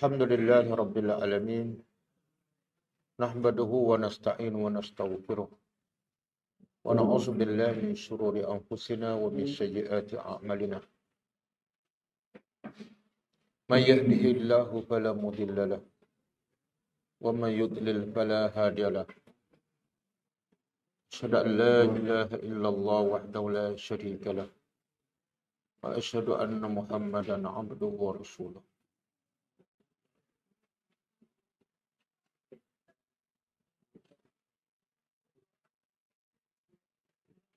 Alhamdulillahi Rabbil Alamin. Nahmaduhu wa nasta'inu wa nastaghfiruh. Wa na'udzu billahi min shururi anfusina wa min sayyiati a'malina. May yahdihillahu fala mudilla lahu wa may yudlil fala hadiya lahu. Asyhadu an la ilaha illallah wahdahu la syarika lahu wa asyhadu anna Muhammadan 'abduhu wa rasuluh.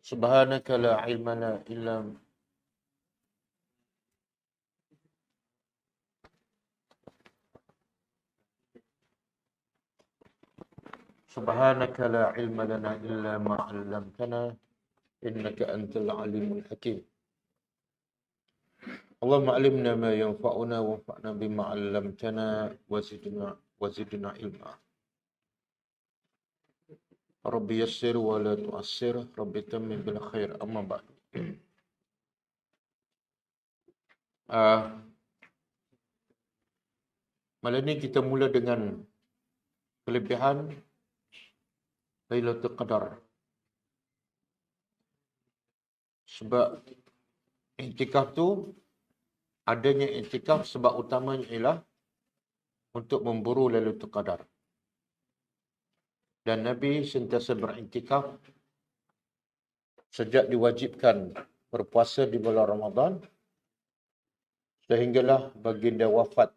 Subhanaka la ilma lana illa Subhanaka la ilma lana illa ma 'allamtana innaka antal alimul hakim. Allahumma 'allimna ma yanfa'una wanfa'na bima 'allamtana wa zidna ilma. Rabbi yassir wa la tu'assir, Rabbi tammim bil khair. Amma ba'd. Malam ini kita mula dengan kelebihan Lailatul Qadar. Sebab iktikaf tu, adanya iktikaf sebab utamanya ialah untuk memburu Lailatul Qadar. Dan Nabi sentiasa beriktikaf sejak diwajibkan berpuasa di bulan Ramadan sehinggalah baginda wafat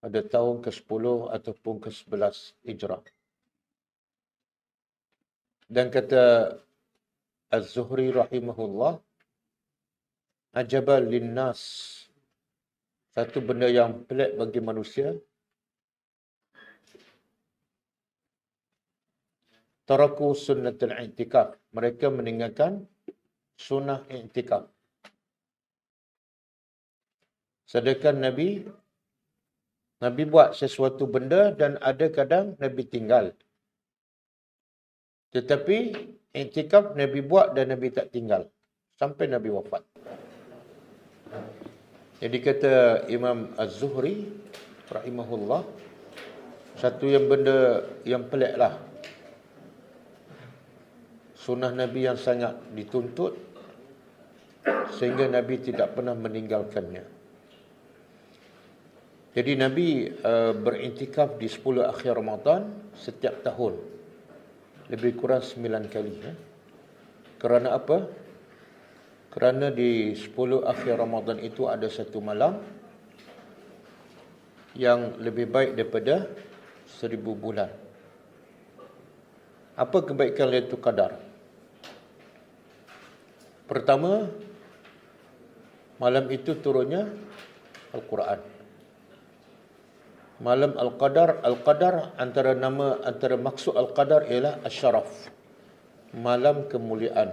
pada tahun ke-10 ataupun ke-11 Hijrah. Dan kata Az-Zuhri rahimahullah, ajabal linnas, satu benda yang pelik bagi manusia, taraku sunnatul i'tikaf, mereka meninggalkan sunnah i'tikaf. Sedangkan Nabi buat sesuatu benda dan ada kadang Nabi tinggal. Tetapi i'tikaf Nabi buat dan Nabi tak tinggal sampai Nabi wafat. Jadi kata Imam Az-Zuhri rahimahullah, satu yang benda yang pelik lah. Sunnah Nabi yang sangat dituntut sehingga Nabi tidak pernah meninggalkannya. Jadi Nabi beriktikaf di 10 akhir Ramadan setiap tahun. Lebih kurang 9 kali. Kerana apa? Kerana di 10 akhir Ramadan itu ada satu malam yang lebih baik daripada 1000 bulan. Apa kebaikan Lailatul Qadar? Pertama, malam itu turunnya Al-Quran. Malam Al-Qadar antara maksud Al-Qadar ialah Asy-Syaraf, malam kemuliaan.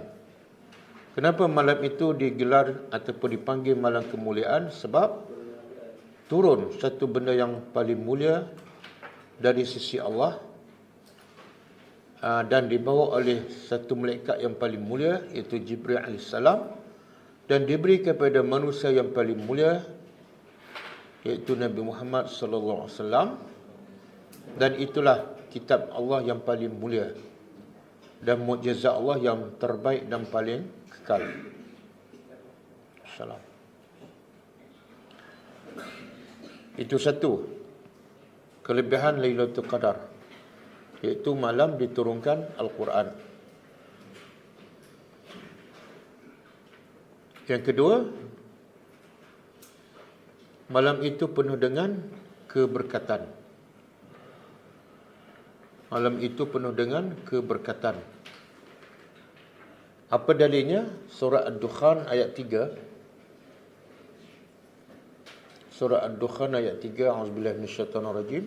Kenapa malam itu digelar ataupun dipanggil malam kemuliaan? Sebab turun satu benda yang paling mulia dari sisi Allah dan dibawa oleh satu malaikat yang paling mulia, iaitu Jibril AS, dan diberi kepada manusia yang paling mulia, iaitu Nabi Muhammad SAW. Dan itulah kitab Allah yang paling mulia dan mukjizat Allah yang terbaik dan paling kekal. Salam. Itu satu kelebihan Lailatul Qadar, iaitu malam diturunkan Al-Quran. Yang kedua, malam itu penuh dengan keberkatan. Malam itu penuh dengan keberkatan. Apa dalilnya? Surah Ad-Dukhan ayat 3. Surah Ad-Dukhan ayat 3. A'udzubillahi minasyaitonirrajim.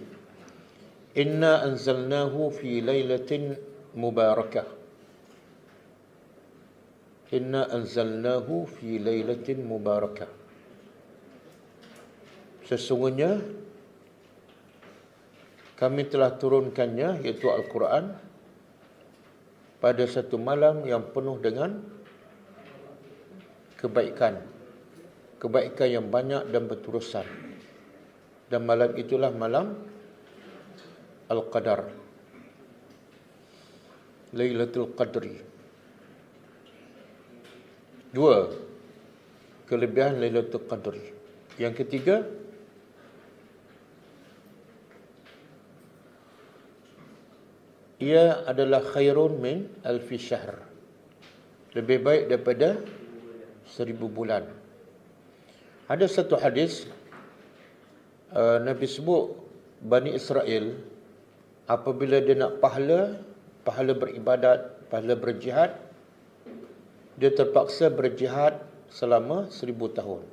Inna anzalnahu fi lailatin mubarakah. Inna anzalnahu fi lailatin mubarakah. Sesungguhnya kami telah turunkannya, iaitu Al-Quran, pada satu malam yang penuh dengan kebaikan. Kebaikan yang banyak dan berterusan. Dan malam itulah malam Al-Qadar, Lailatul Qadri. Dua kelebihan Lailatul Qadri. Yang ketiga, ia adalah khairun min alfi syahr, lebih baik daripada 1000 bulan. Ada satu hadis, Nabi sebut Bani Israel apabila dia nak pahala beribadat, pahala berjihad, dia terpaksa berjihad selama 1000 tahun.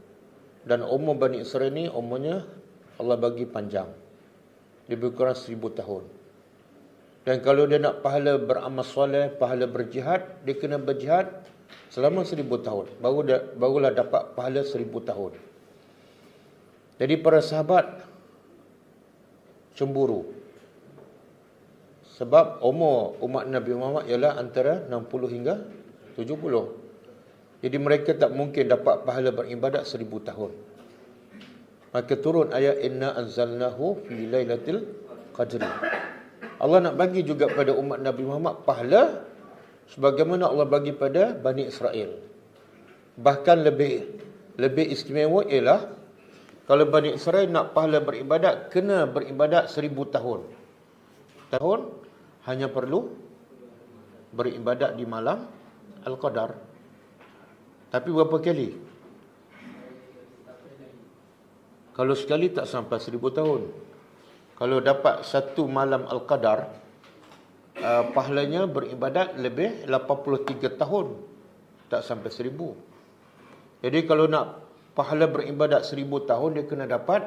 Dan umur Bani Israel ni umurnya Allah bagi panjang, lebih kurang 1000 tahun. Dan kalau dia nak pahala beramal soleh, pahala berjihad, dia kena berjihad selama 1000 tahun. Barulah dapat pahala 1000 tahun. Jadi para sahabat cemburu. Sebab umur umat Nabi Muhammad ialah antara 60 hingga 70. Jadi mereka tak mungkin dapat pahala beribadat 1000 tahun. Maka turun ayat inna anzalnahu fi lailatul qadri. Allah nak bagi juga pada umat Nabi Muhammad pahala sebagaimana Allah bagi pada Bani Israel. Bahkan lebih istimewa ialah kalau Bani Israel nak pahala beribadat, kena beribadat 1000 tahun. Tahun hanya perlu beribadat di malam Al-Qadar. Tapi berapa kali? Kalau sekali tak sampai 1000 tahun. Kalau dapat satu malam Al-Qadar, pahalanya beribadat lebih 83 tahun. Tak sampai 1000. Jadi kalau nak pahala beribadat 1000 tahun, dia kena dapat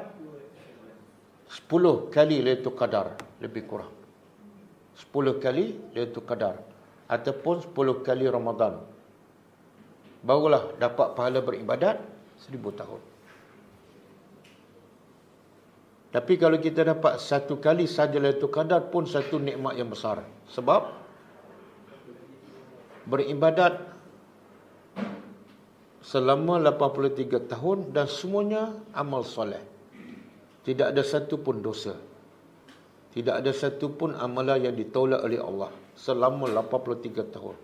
10 kali Lailatul Qadar, lebih kurang 10 kali Lailatul Qadar, ataupun 10 kali Ramadan. Barulah dapat pahala beribadat 1000 tahun. Tapi kalau kita dapat satu kali saja Lailatul Qadar pun satu nikmat yang besar. Sebab beribadat selama 83 tahun dan semuanya amal soleh. Tidak ada satu pun dosa. Tidak ada satu pun amalan yang ditolak oleh Allah selama 83 tahun.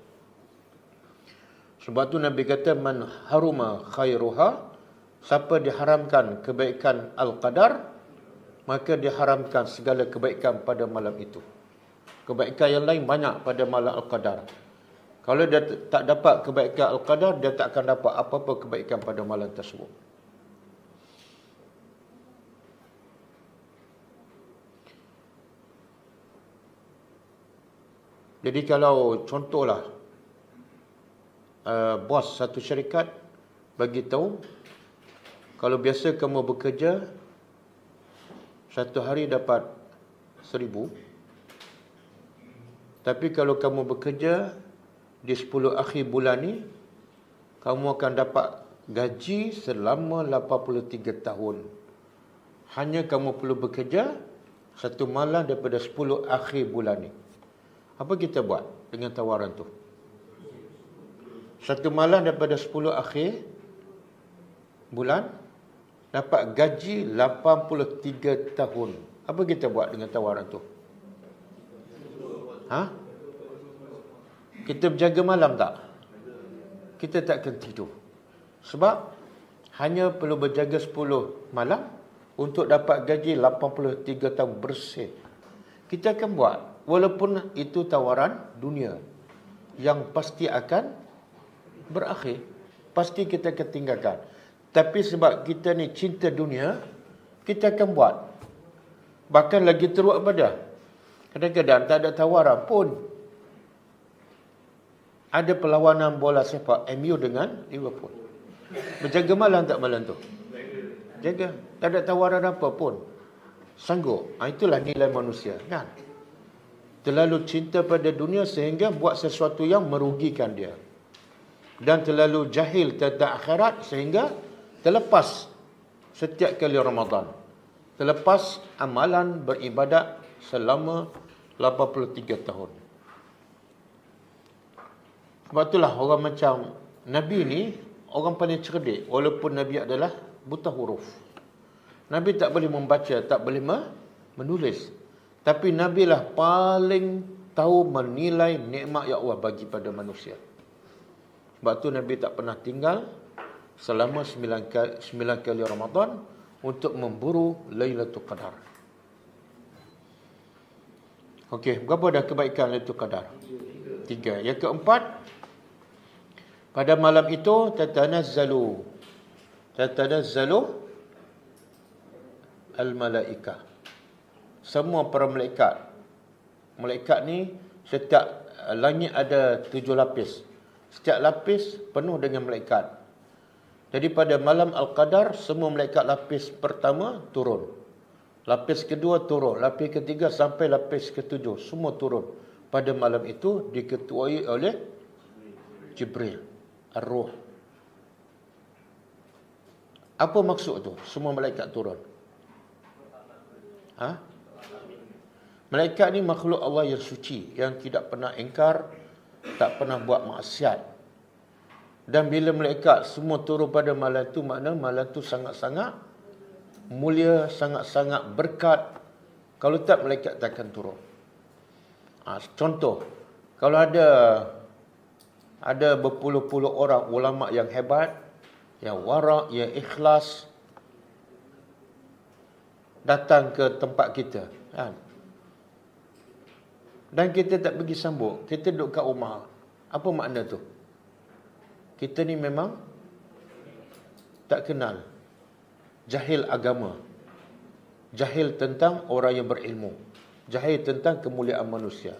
Sebab tu Nabi kata man haruma khairuha, siapa diharamkan kebaikan Al-Qadar, maka diharamkan segala kebaikan pada malam itu. Kebaikan yang lain banyak pada malam Al-Qadar. Kalau dia tak dapat kebaikan Al-Qadar, dia tak akan dapat apa-apa kebaikan pada malam tersebut. Jadi kalau contohlah bos satu syarikat bagi tahu, kalau biasa kamu bekerja satu hari dapat 1000, tapi kalau kamu bekerja di 10 akhir bulan ni, kamu akan dapat gaji selama 83 tahun. Hanya kamu perlu bekerja satu malam daripada 10 akhir bulan ni. Apa kita buat dengan tawaran tu? Satu malam daripada 10 akhir bulan dapat gaji 83 tahun. Apa kita buat dengan tawaran tu? Kita berjaga malam tak? Kita tak akan tidur. Sebab hanya perlu berjaga 10 malam untuk dapat gaji 83 tahun bersih. Kita akan buat, walaupun itu tawaran dunia yang pasti akan berakhir. Pasti kita akan tinggalkan. Tapi sebab kita ni cinta dunia, kita akan buat. Bahkan lagi teruk pada, kadang-kadang tak ada tawaran pun. Ada perlawanan bola sepak MU dengan Liverpool. Berjaga malam tak malam tu? Jaga. Tak ada tawaran apa pun. Sanggup. Itulah nilai manusia, kan? Terlalu cinta pada dunia sehingga buat sesuatu yang merugikan dia. Dan terlalu jahil tentang akhirat sehingga terlepas setiap kali Ramadan. Terlepas amalan beribadat selama 83 tahun. Sebab itulah orang macam Nabi ni orang paling cerdik, walaupun Nabi adalah buta huruf. Nabi tak boleh membaca, tak boleh menulis. Tapi Nabi lah paling tahu menilai nikmat yang Allah bagi pada manusia. Sebab tu Nabi tak pernah tinggal selama 9 kali Ramadan untuk memburu Lailatul Qadar. Okey, berapa dah kebaikan Lailatul Qadar? 3. Yang keempat, pada malam itu tatanazzalu al-malaikah. Semua para malaikat. Malaikat ni setiap langit ada 7 lapis. Setiap lapis penuh dengan malaikat. Jadi pada malam Al-Qadar, semua malaikat lapis pertama turun. Lapis kedua turun. Lapis ketiga sampai lapis ketujuh. Semua turun. Pada malam itu diketuai oleh Jibril, Ar-Ruh. Apa maksud tu? Semua malaikat turun. Malaikat ni makhluk Allah yang suci, yang tidak pernah ingkar, tak pernah buat maksiat. Dan bila malaikat semua turun pada malam tu, makna malam tu sangat-sangat mulia, sangat-sangat berkat. Kalau tak, malaikat tak akan turun. Contoh, kalau ada berpuluh-puluh orang ulama yang hebat, yang warak, yang ikhlas, datang ke tempat kita, kan? Dan kita tak pergi sambut, kita duduk kat rumah. Apa makna tu? Kita ni memang tak kenal, jahil agama, jahil tentang orang yang berilmu, jahil tentang kemuliaan manusia.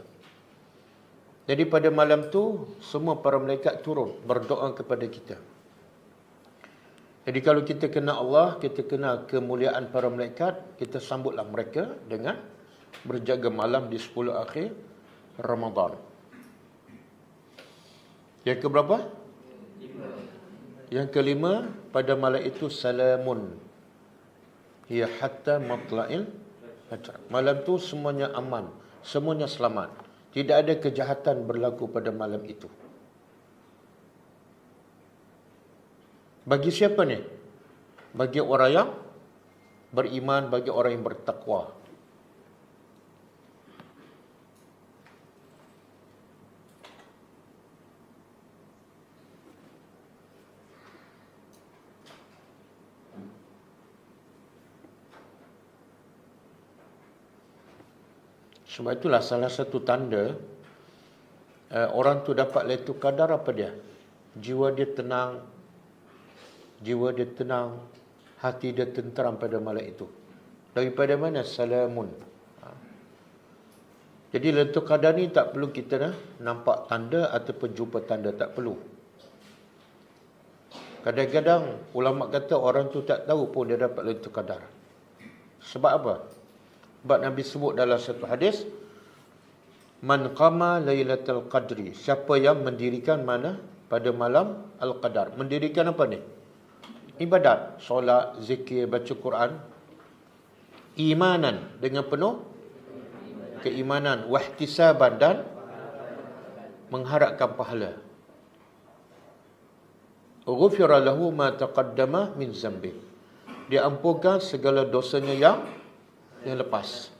Jadi pada malam tu, semua para malaikat turun berdoa kepada kita. Jadi kalau kita kenal Allah, kita kenal kemuliaan para malaikat, kita sambutlah mereka dengan berjaga malam di 10 akhir Ramadan. Yang keberapa? 5. Yang kelima, pada malam itu salamun hiya hatta matla'il fajr. Malam tu semuanya aman, semuanya selamat. Tidak ada kejahatan berlaku pada malam itu. Bagi siapa ni? Bagi orang yang beriman, bagi orang yang bertakwa. Sebab itulah salah satu tanda orang tu dapat Lailatul Qadar apa dia? Jiwa dia tenang, hati dia tenteram pada malam itu. Daripada mana? Salamun. Jadi Lailatul Qadar ni tak perlu kita nampak tanda ataupun jumpa tanda, tak perlu. Kadang-kadang ulama kata orang tu tak tahu pun dia dapat Lailatul Qadar. Sebab apa? Sebab Nabi sebut dalam satu hadis, man qama lailatul qadri, siapa yang mendirikan mana pada malam Al-Qadar. Mendirikan apa ni? Ibadat, solat, zikir, baca Quran, imanan, dengan penuh keimanan, wahtisaban, dan mengharapkan pahala. Ghufira lahu ma taqaddama min zambi, diampunkan segala dosanya yang lepas.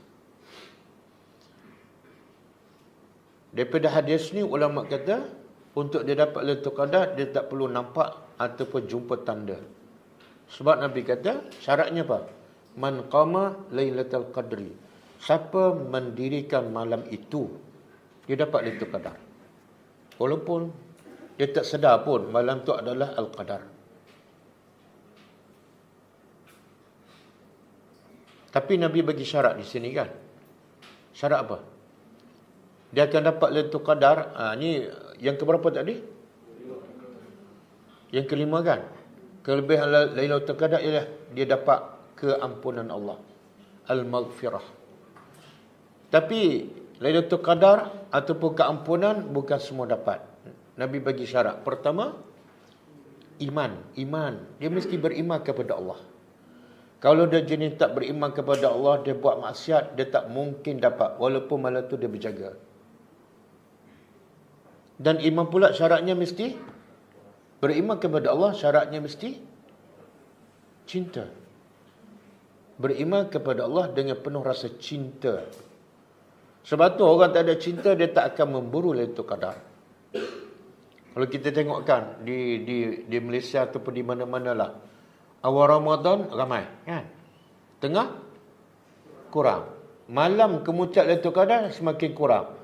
Daripada hadis ni ulama kata, untuk dia dapat Lailatul Qadar, dia tak perlu nampak ataupun jumpa tanda. Sebab Nabi kata, syaratnya apa? Man qama Lailatul Qadri, siapa mendirikan malam itu, dia dapat Lailatul Qadar. Walaupun dia tak sedar pun malam tu adalah Al-Qadar. Tapi Nabi bagi syarat di sini kan. Syarat apa? Dia akan dapat Lailatul Qadar. Ni yang keberapa tadi? Yang kelima kan. Kelebihan Lailatul Qadar ialah dia dapat keampunan Allah, al-maghfirah. Tapi Lailatul Qadar ataupun keampunan bukan semua dapat. Nabi bagi syarat. Pertama, iman. Dia mesti beriman kepada Allah. Kalau dia jenis tak beriman kepada Allah, dia buat maksiat, dia tak mungkin dapat, walaupun malam tu dia berjaga. Dan iman pula syaratnya mesti beriman kepada Allah, syaratnya mesti cinta. beriman kepada Allah dengan penuh rasa cinta. Sebab tu orang tak ada cinta, dia tak akan memburu Lailatul Qadar. Kalau kita tengok kan di Malaysia ataupun di mana-mana lah, awal Ramadan ramai kan, tengah kurang, malam kemuncak Lailatul Qadar semakin kurang.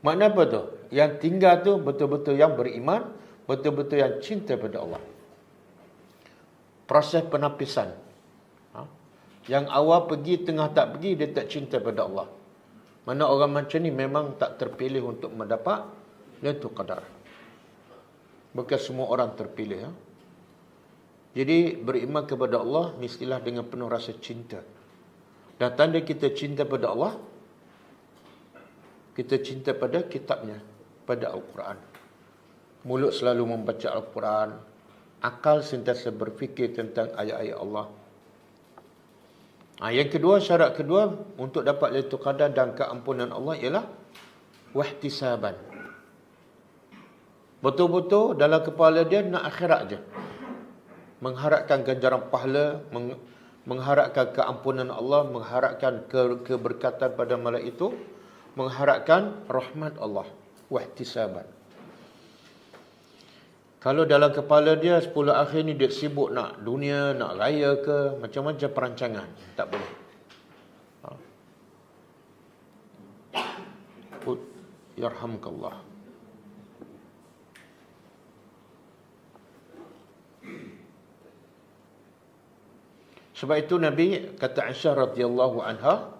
Makna apa tu? Yang tinggal tu betul-betul yang beriman, betul-betul yang cinta pada Allah. Proses penapisan. Yang awal pergi, tengah tak pergi, dia tak cinta pada Allah. Mana orang macam ni memang tak terpilih untuk mendapat Lailatul Qadar. Bukan semua orang terpilih. Jadi beriman kepada Allah mestilah dengan penuh rasa cinta. Dan tanda kita cinta pada Allah, kita cinta pada kitabnya, pada Al-Quran. Mulut selalu membaca Al-Quran, akal sentiasa berfikir tentang ayat-ayat Allah. Yang kedua, syarat kedua untuk dapat Lailatul Qadar dan keampunan Allah ialah wahtisaban. Betul-betul dalam kepala dia nak akhirat je. Mengharapkan ganjaran pahala, mengharapkan keampunan Allah, mengharapkan keberkatan pada malam itu, mengharapkan rahmat Allah. Wahtisaban. Kalau dalam kepala dia 10 akhir ni dia sibuk nak dunia, nak raya ke, macam-macam perancangan, tak boleh. Yarhamkallah. Sebab itu Nabi kata Aisyah radhiyallahu anha,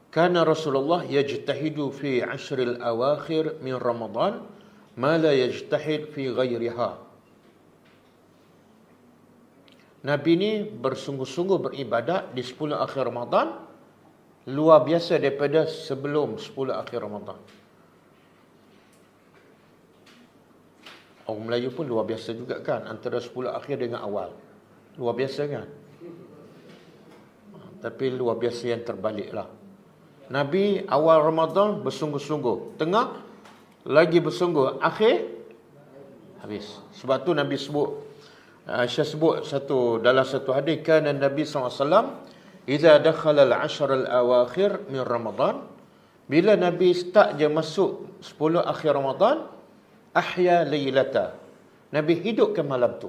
kana Rasulullah yajtahidu fi ashril awakhir min Ramadan ma la yajtahid fi ghairiha. Nabi ni bersungguh-sungguh beribadat di 10 akhir Ramadan luar biasa daripada sebelum 10 akhir Ramadan. Orang Melayu pun luar biasa juga kan, antara 10 akhir dengan awal. Luar biasa kan? Tapi luar biasa yang terbalik lah. Nabi awal Ramadan bersungguh-sungguh, tengah lagi bersungguh, akhir habis. Sebab tu Nabi sebut, Aisyah sebut dalam satu hadis, kana Nabi SAW idza dakhala al-ashr al-awakhir min Ramadan, bila Nabi start je masuk 10 akhir Ramadan, ahya laylata, Nabi hidupkan malam tu.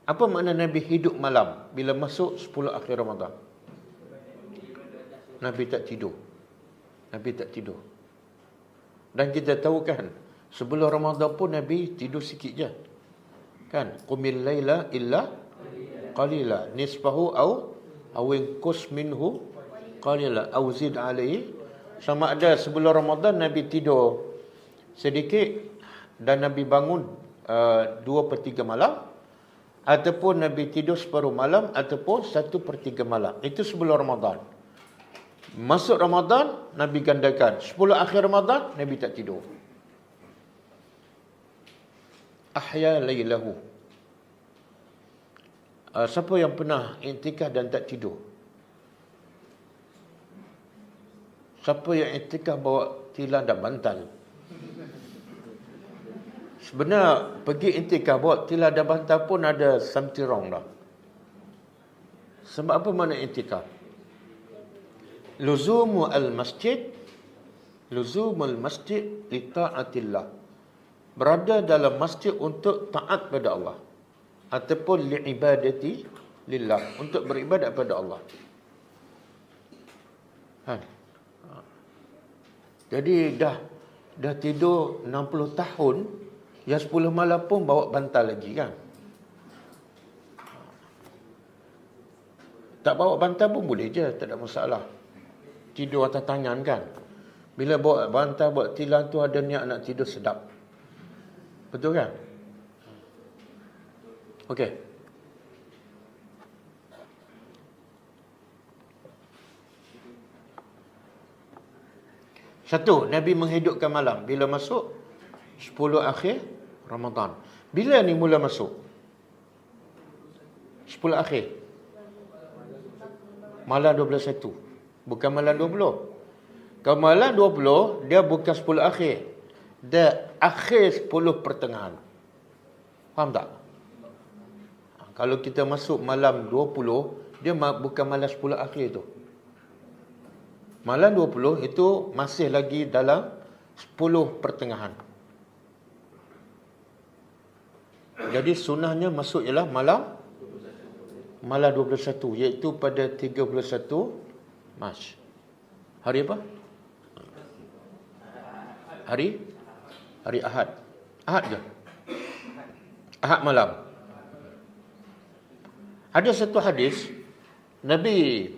Apa makna Nabi hidup malam bila masuk 10 akhir Ramadan? Nabi tak tidur. Nabi tak tidur. Dan kita tahu kan, sebelum Ramadan pun Nabi tidur sikit je. Kan? Qumil laila illa qalila, nisfahu aw inqus minhu qalila aw zid alaihi. Sama ada sebelum Ramadan Nabi tidur sedikit dan Nabi bangun 2/3 malam, ataupun Nabi tidur separuh malam, ataupun 1/3 malam. Itu sebelum Ramadan. Masuk Ramadan, Nabi gandakan. 10 akhir Ramadan, Nabi tak tidur. Ahya laylahu. Siapa yang pernah iktikaf dan tak tidur? Siapa yang iktikaf bawa tilam dan bantal? Sebenarnya pergi iktikaf bawa tilam dan bantal pun ada something wrong dah. Sebab apa makna iktikaf? Luzumul masjid li ta'atillah. Berada dalam masjid untuk taat pada Allah, ataupun li ibadati lillah, untuk beribadat pada Allah. Jadi dah tidur 60 tahun, yang 10 malam pun bawa bantal lagi kan. Tak bawa bantal pun boleh je, tak ada masalah. Tidur atas tangan kan. Bila bawa bantal, bawa tilam tu ada niat nak tidur sedap. Betul kan? Okey. Satu, Nabi menghidupkan malam bila masuk 10 akhir Ramadan. Bila ni mula masuk? 10 akhir. Malam 21. Bukan malam 20. Kalau malam 20, dia bukan 10 akhir. Dia akhir 10 pertengahan. Faham tak? Kalau kita masuk malam 20, dia bukan malam 10 akhir tu. Malam 20 itu masih lagi dalam 10 pertengahan. Jadi sunnahnya masuk ialah malam 21, iaitu pada 31 Mac. Hari apa? Hari Ahad. Ahad ke? Ahad malam. Ada satu hadis Nabi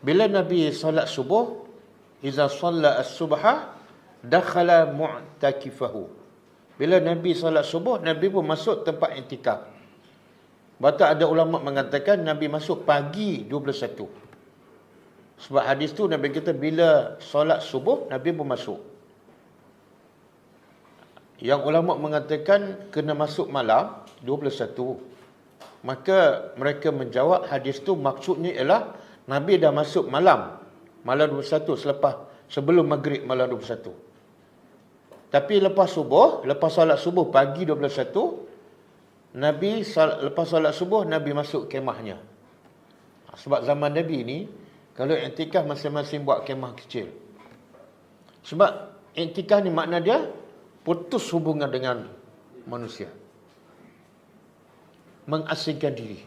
bila Nabi solat subuh, iza shalla as-subha dakhala mu'takifahu. Bila Nabi solat subuh, Nabi pun masuk tempat iktikaf. Bahkan ada ulama mengatakan Nabi masuk pagi 21. Sebab hadis tu Nabi kata bila solat subuh, Nabi pun masuk. Yang ulama mengatakan kena masuk malam 21. Maka mereka menjawab hadis tu maksudnya ialah Nabi dah masuk malam 21 sebelum maghrib malam 21. Tapi lepas solat subuh pagi 21, lepas solat subuh Nabi masuk kemahnya. Sebab zaman Nabi ni kalau iktikaf masing-masing buat kemah kecil. Sebab iktikaf ni makna dia putus hubungan dengan manusia. Mengasingkan diri.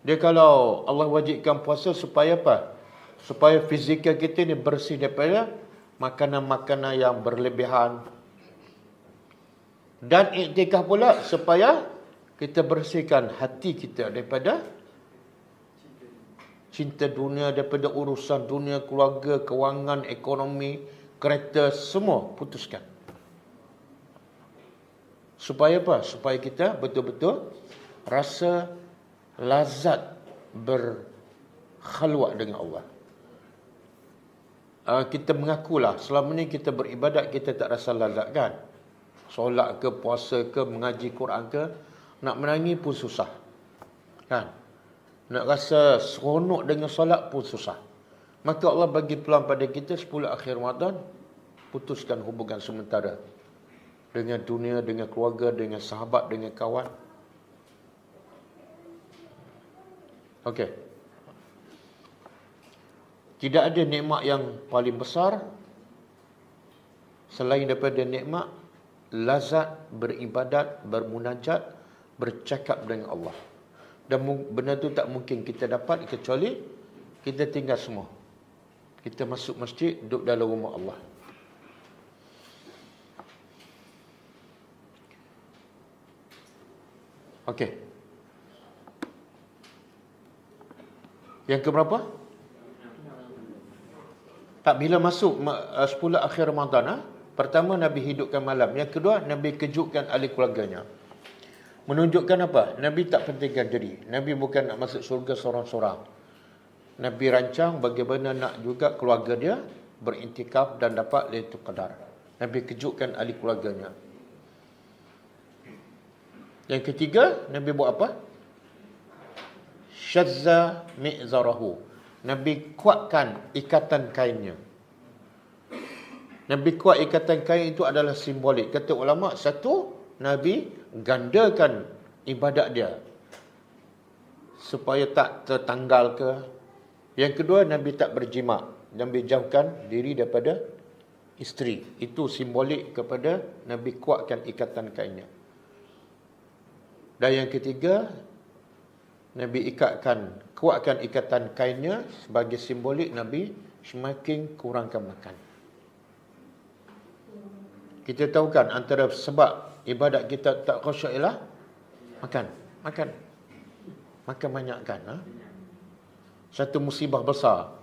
Dia kalau Allah wajibkan puasa supaya apa? Supaya fizikal kita ni bersih daripada makanan-makanan yang berlebihan. Dan iktikaf pula supaya kita bersihkan hati kita daripada cinta dunia, daripada urusan dunia, keluarga, kewangan, ekonomi, kereta, semua putuskan. Supaya apa? Supaya kita betul-betul rasa lazat berkhalwat dengan Allah. Kita mengakulah selama ni kita beribadat kita tak rasa lazat kan. Solat ke, puasa ke, mengaji Quran ke, nak menangis pun susah. Kan? Nak rasa seronok dengan solat pun susah. Maka Allah bagi peluang pada kita 10 akhir Ramadan, putuskan hubungan sementara dengan dunia, dengan keluarga, dengan sahabat, dengan kawan. Okey. Tidak ada nikmat yang paling besar selain daripada nikmat lazat beribadat, bermunajat, bercakap dengan Allah. Dan benda tu tak mungkin kita dapat kecuali kita tinggal semua. Kita masuk masjid, duduk dalam rumah Allah. Okey. Yang keberapa? Tak, bila masuk 10 akhir Ramadan, pertama Nabi hidupkan malam. Yang kedua, Nabi kejutkan ahli keluarganya. Menunjukkan apa? Nabi tak pentingkan diri. Nabi bukan nak masuk syurga seorang-seorang. Nabi rancang bagaimana nak juga keluarga dia berintikaf dan dapat Lailatul Qadar. Nabi kejutkan ahli keluarganya. Yang ketiga, Nabi buat apa? Syazza mi'zarahu. Nabi kuatkan ikatan kainnya. Nabi kuat ikatan kain itu adalah simbolik. Kata ulama, satu, Nabi gandakan ibadat dia supaya tak tertanggal ke. Yang kedua, Nabi tak berjima. Nabi jauhkan diri daripada isteri. Itu simbolik kepada Nabi kuatkan ikatan kainnya. Dan yang ketiga, Nabi kuatkan ikatan kainnya sebagai simbolik Nabi semakin kurangkan makan. Kita tahu kan antara sebab ibadat kita tak khusyuk ialah makan. Makan banyak kan. Satu musibah besar.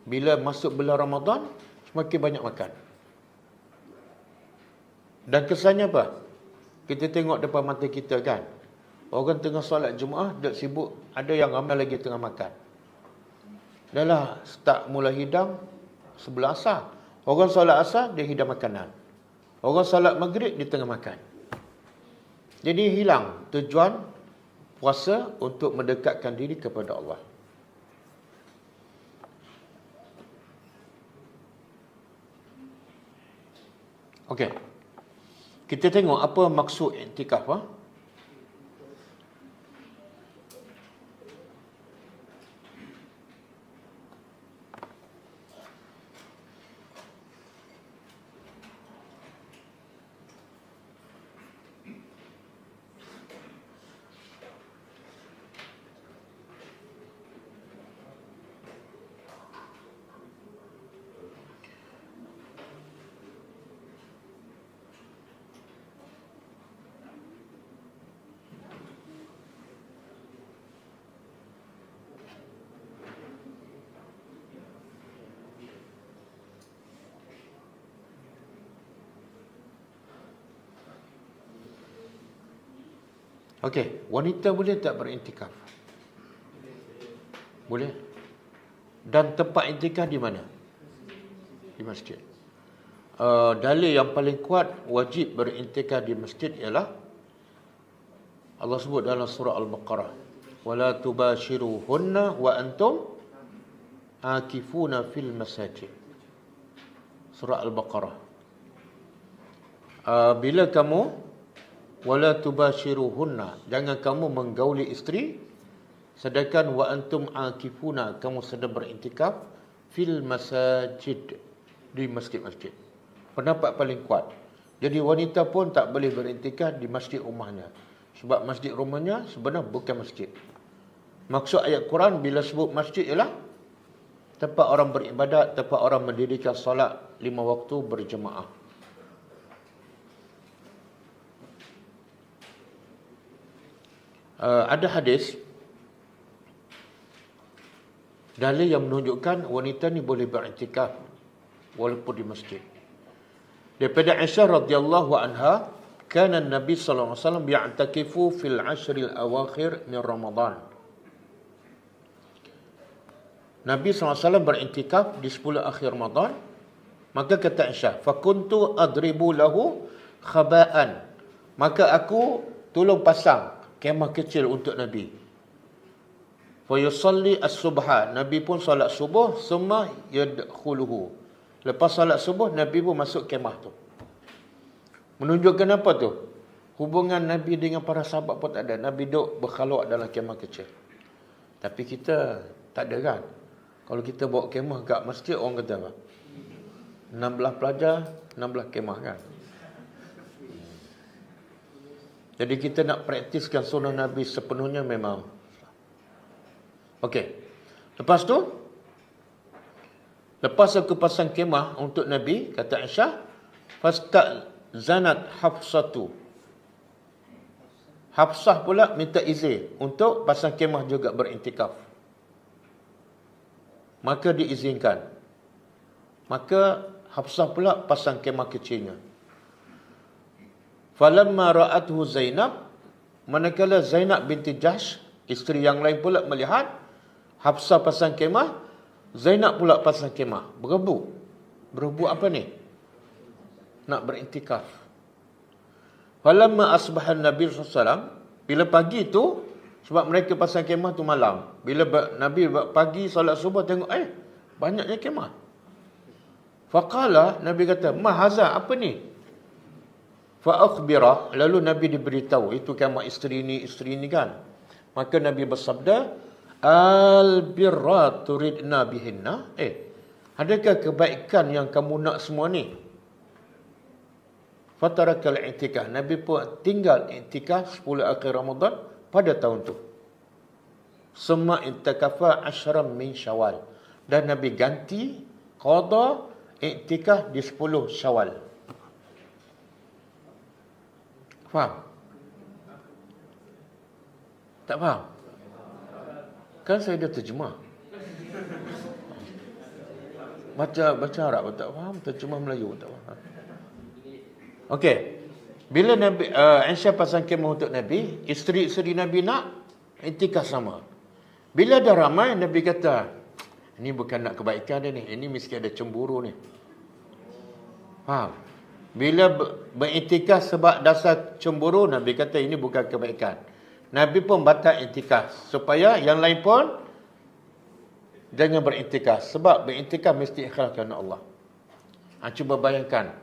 Bila masuk bulan Ramadan, semakin banyak makan. Dan kesannya apa? Kita tengok depan mata kita kan. Orang tengah solat Jumaat, duduk sibuk. Ada yang ramai lagi tengah makan. Dah lah, start mula hidang sebelah asar. Orang solat asar, dia hidang makanan. Orang solat maghrib, dia tengah makan. Jadi hilang tujuan puasa untuk mendekatkan diri kepada Allah. Okey. Kita tengok apa maksud iktikaf. Okey, wanita boleh tak beriktikaf? Boleh. Dan tempat iktikaf di mana? Di masjid. Dalil yang paling kuat wajib beriktikaf di masjid ialah Allah sebut dalam surah Al-Baqarah, wala tubashiruhunna wa antum akifuna fil masajid. Surah Al-Baqarah. Bila kamu wala tubashiruhunna, jangan kamu menggauli isteri, sedangkan wa antum akifuna, kamu sedang beriktikaf fil masajid, di masjid-masjid. Pendapat paling kuat. Jadi wanita pun tak boleh beriktikaf di masjid rumahnya, sebab masjid rumahnya sebenarnya bukan masjid. Maksud ayat Quran bila sebut masjid ialah tempat orang beribadat, tempat orang mendirikan solat 5 waktu berjemaah. Ada hadis dalil yang menunjukkan wanita ni boleh beriktikaf walaupun di masjid. Daripada Aisyah radhiyallahu anha, kana Nabi sallallahu alaihi wasallam ya'takifu fil 'ashril awakhir min Ramadan. Nabi SAW beriktikaf di 10 akhir Ramadan. Maka kata Aisyah, fakuntu adribu lahu khaba'an, maka aku tolong pasang kemah kecil untuk Nabi. Fa yusalli as-subha, Nabi pun solat subuh, summa yadkhuluhu, lepas solat subuh Nabi pun masuk kemah tu. Menunjukkan apa tu? Hubungan Nabi dengan para sahabat pun tak ada. Nabi duduk berkhalwat dalam kemah kecil. Tapi kita tak ada kan? Kalau kita bawa kemah kat masjid, orang kata apa? 16 pelajar, 16 kemah kan? Jadi kita nak praktiskan sunnah Nabi sepenuhnya memang. Okey. Lepas tu, lepas aku pasang kemah untuk Nabi, kata Aisyah, fasta'zanat Hafsatu. Hafsah pula minta izin untuk pasang kemah juga beriktikaf. Maka diizinkan. Maka Hafsah pula pasang kemah kecilnya. Falamma ra'athu Zainab, manakala Zainab binti Jahsh, isteri yang lain pula melihat Hafsah pasang kemah, Zainab pula pasang kemah. Berebut. Berebut apa ni? Nak beriktikaf. Falamma asbahan Nabi SAW, bila pagi tu, sebab mereka pasang kemah tu malam. Bila Nabi pagi solat subuh tengok, banyaknya kemah. Faqala, Nabi kata, ma haza, apa ni? Fa akhbirah, lalu Nabi diberitahu, itu kemah isteri ni kan. Maka Nabi bersabda, al birra turidna bihinna. Adakah kebaikan yang kamu nak semua ni? Fatarakal i'tikaf. Nabi pun tinggal i'tikaf 10 akhir Ramadan pada tahun tu. Summa i'tikafa 10 min Syawal. Dan Nabi ganti qada i'tikaf di 10 Syawal. Faham? Tak faham? Kan saya dah terjemah. Baca Arab tak faham, terjemah Melayu tak faham. Okey. Bila Nabi Aisyah pasang kemah untuk Nabi, isteri-isteri Nabi nak iktikaf sama. Bila dah ramai, Nabi kata, ini bukan nak kebaikan dia ni, ini mesti ada cemburu ni. Faham? Bila beriktikaf sebab dasar cemburu, Nabi kata ini bukan kebaikan. Nabi pun batal iktikaf supaya yang lain pun jangan beriktikaf. Sebab beriktikaf mesti ikhlas kerana Allah. Cuba bayangkan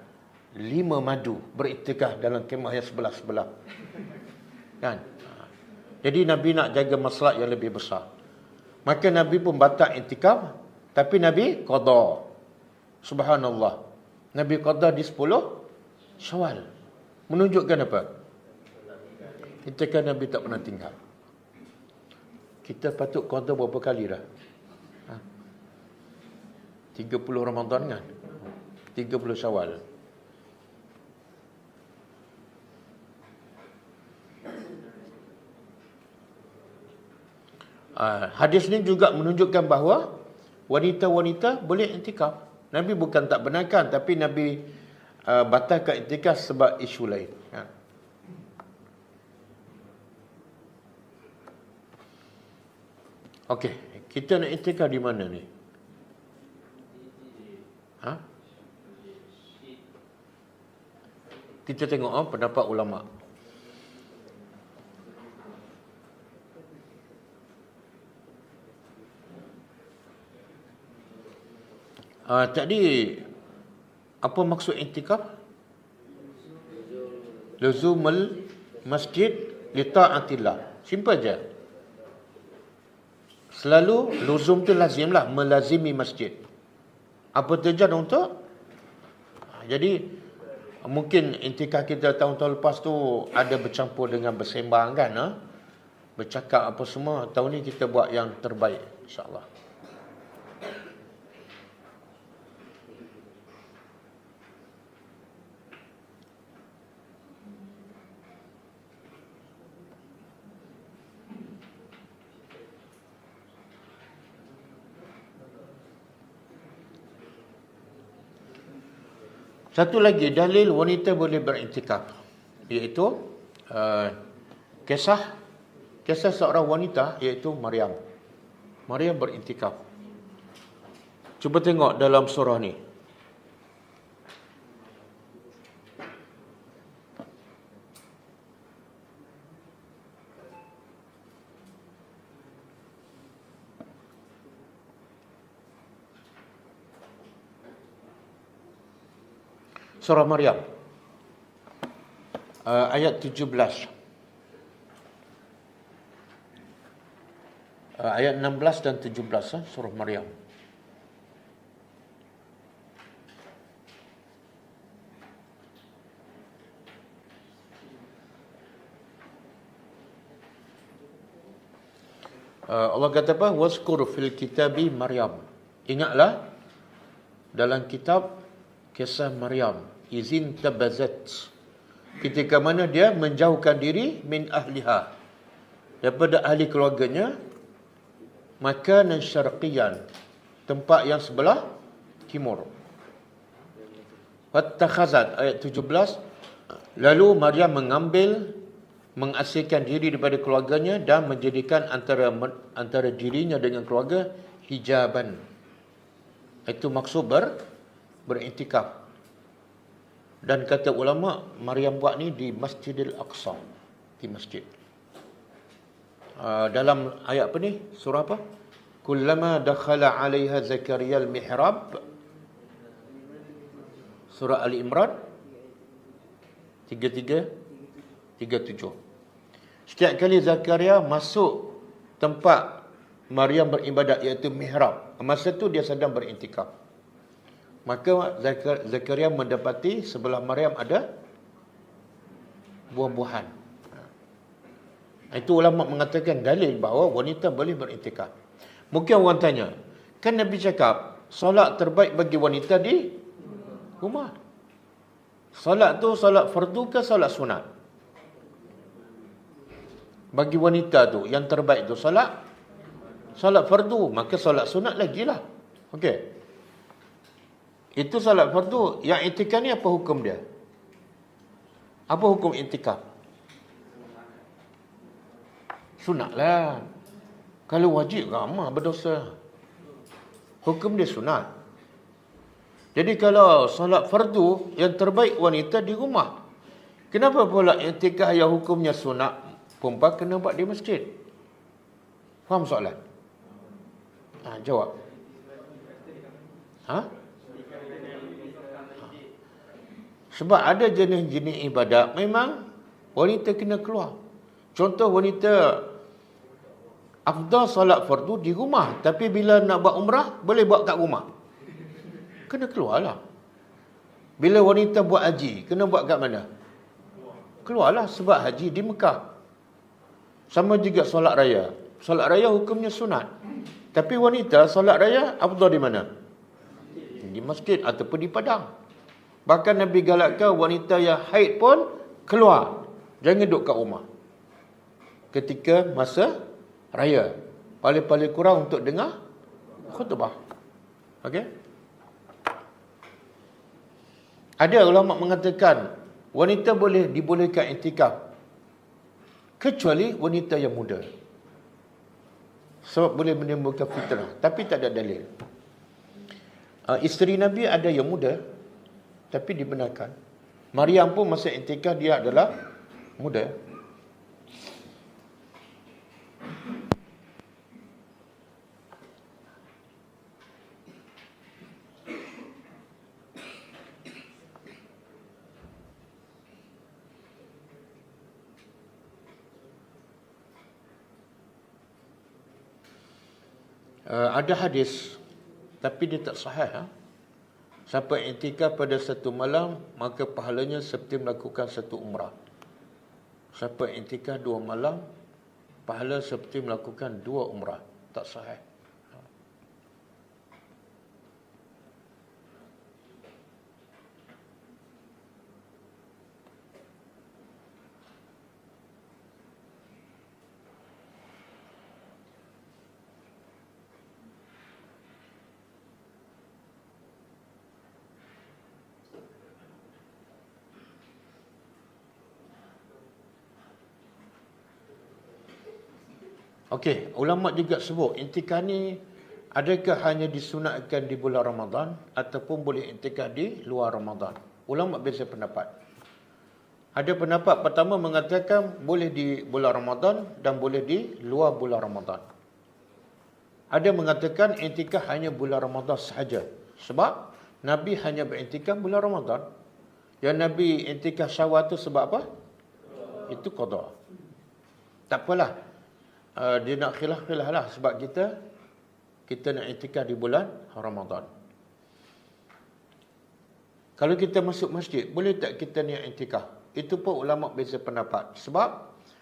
5 madu beriktikaf dalam kemah yang sebelah-sebelah. Kan? Jadi Nabi nak jaga maslahat yang lebih besar. Maka Nabi pun batal iktikaf, tapi Nabi qada. Subhanallah. Nabi qada di 10 Syawal. Menunjukkan apa? Kita kan Nabi tak pernah tinggal. Kita patut qada berapa kali dah? 30 Ramadan kan? 30 Syawal. Hadis ni juga menunjukkan bahawa wanita-wanita boleh iktikaf. Nabi bukan tak benarkan, tapi Nabi batalkan iktikaf sebab isu lain. Okey, kita nak iktikaf di mana ni? Ha? Kita tengok pendapat ulama. Tadi apa maksud iktikaf? Luzumul masjid li ta'atillah. Simple je. Selalu luzum tu lazimlah, melazimi masjid. Apa tujuan untuk? Jadi mungkin iktikaf kita tahun-tahun lepas tu ada bercampur dengan bersembang kan, bercakap apa semua. Tahun ni kita buat yang terbaik, insya-Allah. Satu lagi dalil wanita boleh beriktikaf, iaitu kisah seorang wanita, iaitu Maryam. Maryam beriktikaf. Cuba tengok dalam surah ni. Surah Maryam ayat 17, ayat 16 dan 17, surah Maryam. Allah kata apa? Waskur fil kitabi Maryam. Ingatlah dalam kitab kisah Maryam, izin tabazat, ketika mana dia menjauhkan diri min ahliha, daripada ahli keluarganya, makanan syarqiyan, tempat yang sebelah timur. Fattakhazat, ayat 17, lalu Maryam mengasingkan diri daripada keluarganya dan menjadikan antara dirinya dengan keluarga hijaban. Itu maksud beriktikaf. Dan kata ulama, Maryam buat ni di Masjidil Aqsa, di masjid. Dalam ayat apa ni? Surah apa? Kullama dakhala 'alaiha Zakaria al-mihrab. Surah Ali Imran 33-37. Setiap kali Zakaria masuk tempat Maryam beribadat, iaitu mihrab, masa tu dia sedang beriktikaf. Maka Zakaria mendapati sebelah Maryam ada buah-buahan. Itu ulama mengatakan dalil bahawa wanita boleh beriktikaf. Mungkin orang tanya, kan Nabi cakap solat terbaik bagi wanita di rumah. Solat tu solat fardu ke solat sunat? Bagi wanita tu yang terbaik tu solat fardu, maka solat sunat lagilah. Okey. Itu solat fardu. Yang iktikaf ni apa hukum dia? Apa hukum iktikaf? Sunat lah. Kalau wajib ramah berdosa. Hukum dia sunat. Jadi kalau solat fardu, yang terbaik wanita di rumah. Kenapa pula iktikaf yang hukumnya sunat, perempuan kena buat di masjid? Faham soalan? Jawab. Sebab ada jenis-jenis ibadat memang wanita kena keluar. Contoh, wanita afdal solat fardu di rumah, tapi bila nak buat umrah boleh buat kat rumah. Kena keluarlah. Bila wanita buat haji, kena buat kat mana? Keluarlah, sebab haji di Mekah. Sama juga solat raya. Solat raya hukumnya sunat. Tapi wanita solat raya afdal di mana? Di masjid ataupun di padang. Bahkan Nabi galakkan wanita yang haid pun keluar. Jangan duduk kat rumah ketika masa raya. Paling-paling kurang untuk dengar khutbah. Okey? Ada ulama mengatakan wanita boleh dibolehkan iktikaf kecuali wanita yang muda. Sebab boleh menimbulkan fitnah. Tapi tak ada dalil. Isteri Nabi ada yang muda, tapi dibenarkan. Maryam pun masa iktikaf dia adalah muda. Ada hadis, tapi dia tak sahih. Siapa iktikaf pada satu malam, maka pahalanya seperti melakukan satu umrah. Siapa iktikaf 2 malam, pahala seperti melakukan 2 umrah. Tak sahih. Okey, ulama juga sebut iktikaf ni adakah hanya disunatkan di bulan Ramadan ataupun boleh iktikaf di luar Ramadan. Ulama beza pendapat. Ada pendapat pertama mengatakan boleh di bulan Ramadan dan boleh di luar bulan Ramadan. Ada mengatakan iktikaf hanya bulan Ramadan sahaja. Sebab Nabi hanya beriktikaf bulan Ramadan. Yang Nabi iktikaf Syawal tu sebab apa? Itu qada. Tak apalah. Dia nak khilaf-khilaf lah sebab kita nak iktikaf di bulan Ramadan. Kalau kita masuk masjid, boleh tak kita niat iktikaf? Itu pun ulama beza pendapat. Sebab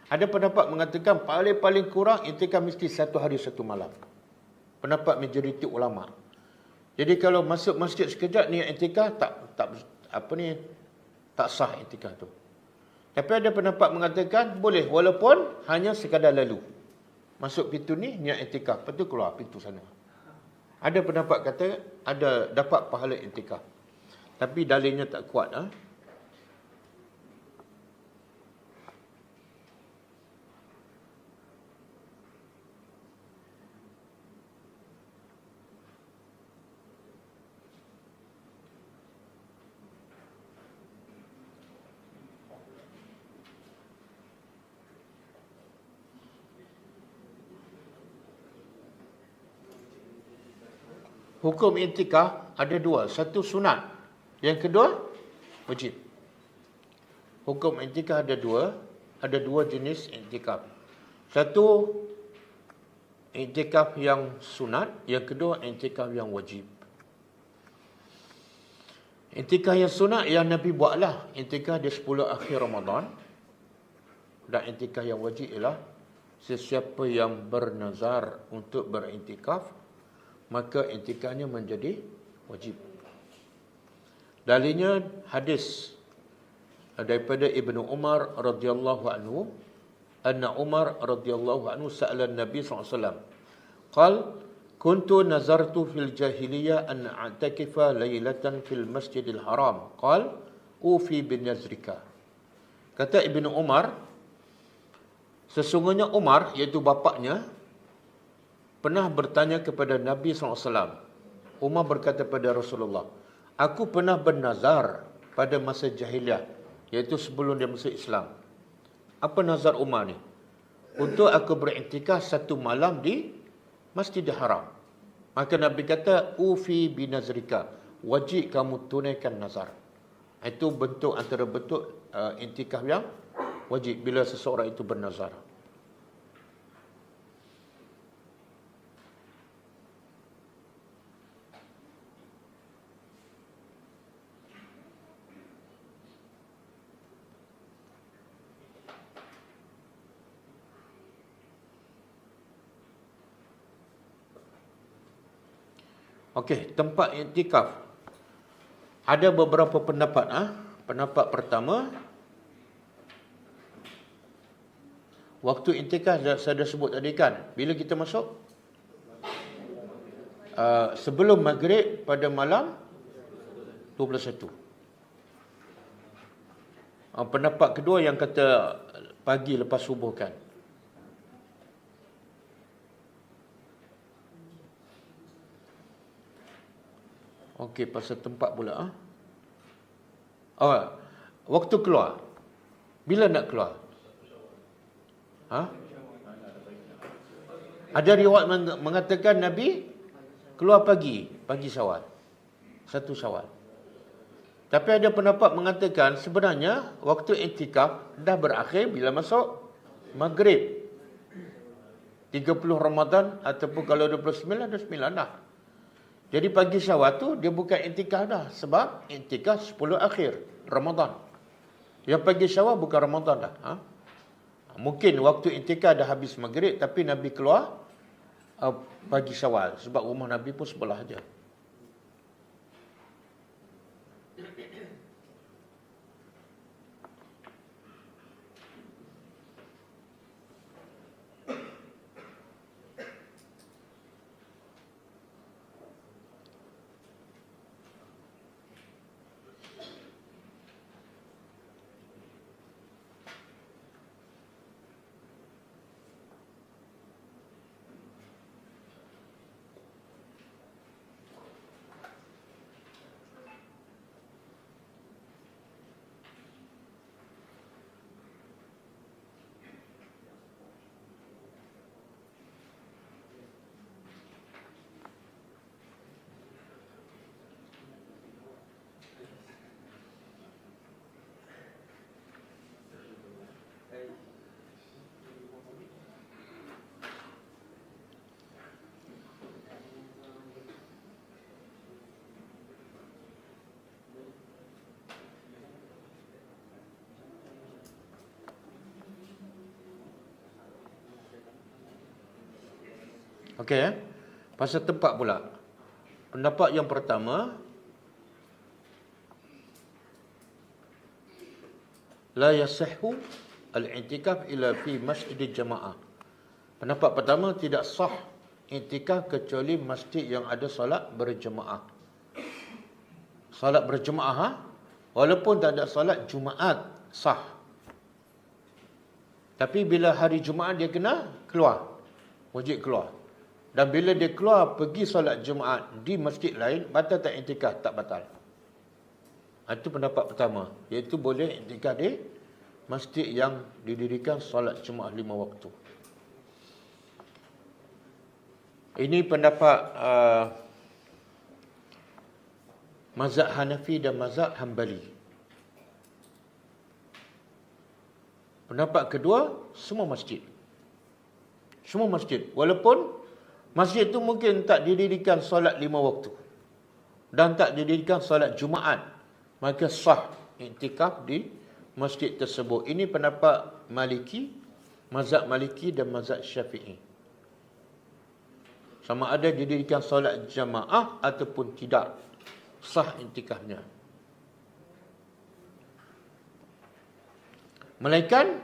ada pendapat mengatakan paling kurang iktikaf mesti 1 hari 1 malam. Pendapat majoriti ulama. Jadi kalau masuk masjid sekejap niat iktikaf tak sah iktikaf tu. Tapi ada pendapat mengatakan boleh walaupun hanya sekadar lalu. Masuk pintu ni, niat iktikaf. Lepas tu keluar pintu sana. Ada pendapat kata, ada dapat pahala iktikaf. Tapi dalilnya tak kuat. Hukum iktikaf ada 2. Satu sunat. Yang kedua, wajib. Hukum iktikaf ada 2. Ada 2 jenis iktikaf. Satu, iktikaf yang sunat. Yang kedua, iktikaf yang wajib. Iktikaf yang sunat yang Nabi buatlah. Iktikaf di 10 akhir Ramadan. Dan iktikaf yang wajib ialah sesiapa yang bernazar untuk beriktikaf, maka iktikafnya menjadi wajib. Dalilnya hadis daripada Ibnu Umar radhiyallahu anhu, anna Umar radhiyallahu anhu sa'ala Nabi sallallahu alaihi wasallam. Qal kuntu nazartu fil jahiliyah an a'takifa lailatan fil Masjidil Haram. Qal ufi bin nazrika. Kata Ibnu Umar, sesungguhnya Umar iaitu bapaknya pernah bertanya kepada Nabi SAW. Umar berkata kepada Rasulullah, aku pernah bernazar pada masa jahiliah, iaitu sebelum dia masuk Islam. Apa nazar Umar ni? Untuk aku beriktikaf 1 malam di Masjidil Haram. Maka Nabi kata, ufi binazrika, wajib kamu tunaikan nazar. Itu bentuk antara bentuk iktikaf yang wajib bila seseorang itu bernazar. Okey, tempat iktikaf. Ada beberapa pendapat. Pendapat pertama, waktu iktikaf saya dah sebut tadi kan, bila kita masuk? Sebelum maghrib pada malam 21. Pendapat kedua yang kata pagi lepas subuh kan. Okey, pasal tempat pula. Waktu keluar. Bila nak keluar? Ada riwayat mengatakan Nabi keluar pagi Syawal. 1 Syawal. Tapi ada pendapat mengatakan sebenarnya waktu iktikaf dah berakhir bila masuk Maghrib. 30 Ramadan ataupun kalau 29 dah 9 dah. Jadi pagi Syawal tu dia bukan iktikaf dah sebab iktikaf 10 akhir Ramadan. Yang pagi Syawal bukan Ramadan dah. Mungkin waktu iktikaf dah habis Maghrib tapi Nabi keluar pagi Syawal sebab rumah Nabi pun sebelah aja. Okey, pasal tempat pula. Pendapat yang pertama, la yasihhu al-i'tikaf illa fi masjid jamaah. Pendapat pertama, tidak sah i'tikaf kecuali masjid yang ada solat berjemaah. Solat berjemaah, walaupun tak ada solat Jumaat, sah. Tapi bila hari Jumaat dia kena keluar. Wajib keluar. Dan bila dia keluar pergi solat Jumaat di masjid lain, batal tak i'tikaf? Tak batal. Itu pendapat pertama, iaitu boleh i'tikaf di masjid yang didirikan solat Jumaat 5 waktu. Ini pendapat mazhab Hanafi dan mazhab Hambali. Pendapat kedua, semua masjid. Semua masjid. Walaupun masjid itu mungkin tak didirikan solat 5 waktu dan tak didirikan solat Jumaat, maka sah i'tikaf di masjid tersebut. Ini pendapat Maliki, mazhab Maliki dan mazhab Syafi'i. Sama ada didirikan solat jamaah ataupun tidak, sah i'tikafnya. Melainkan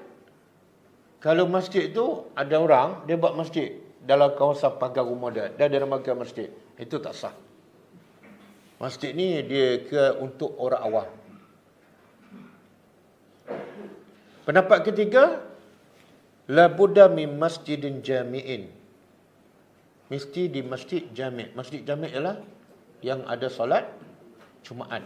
kalau masjid itu ada orang dia buat masjid dalam kawasan pagar rumah dia, dan dia namakan masjid, itu tak sah. Masjid ni dia untuk orang awam. Pendapat ketiga, la budda min masjidin jami'in. Mesti di masjid jami'. Masjid jami' ialah yang ada solat Jumaat.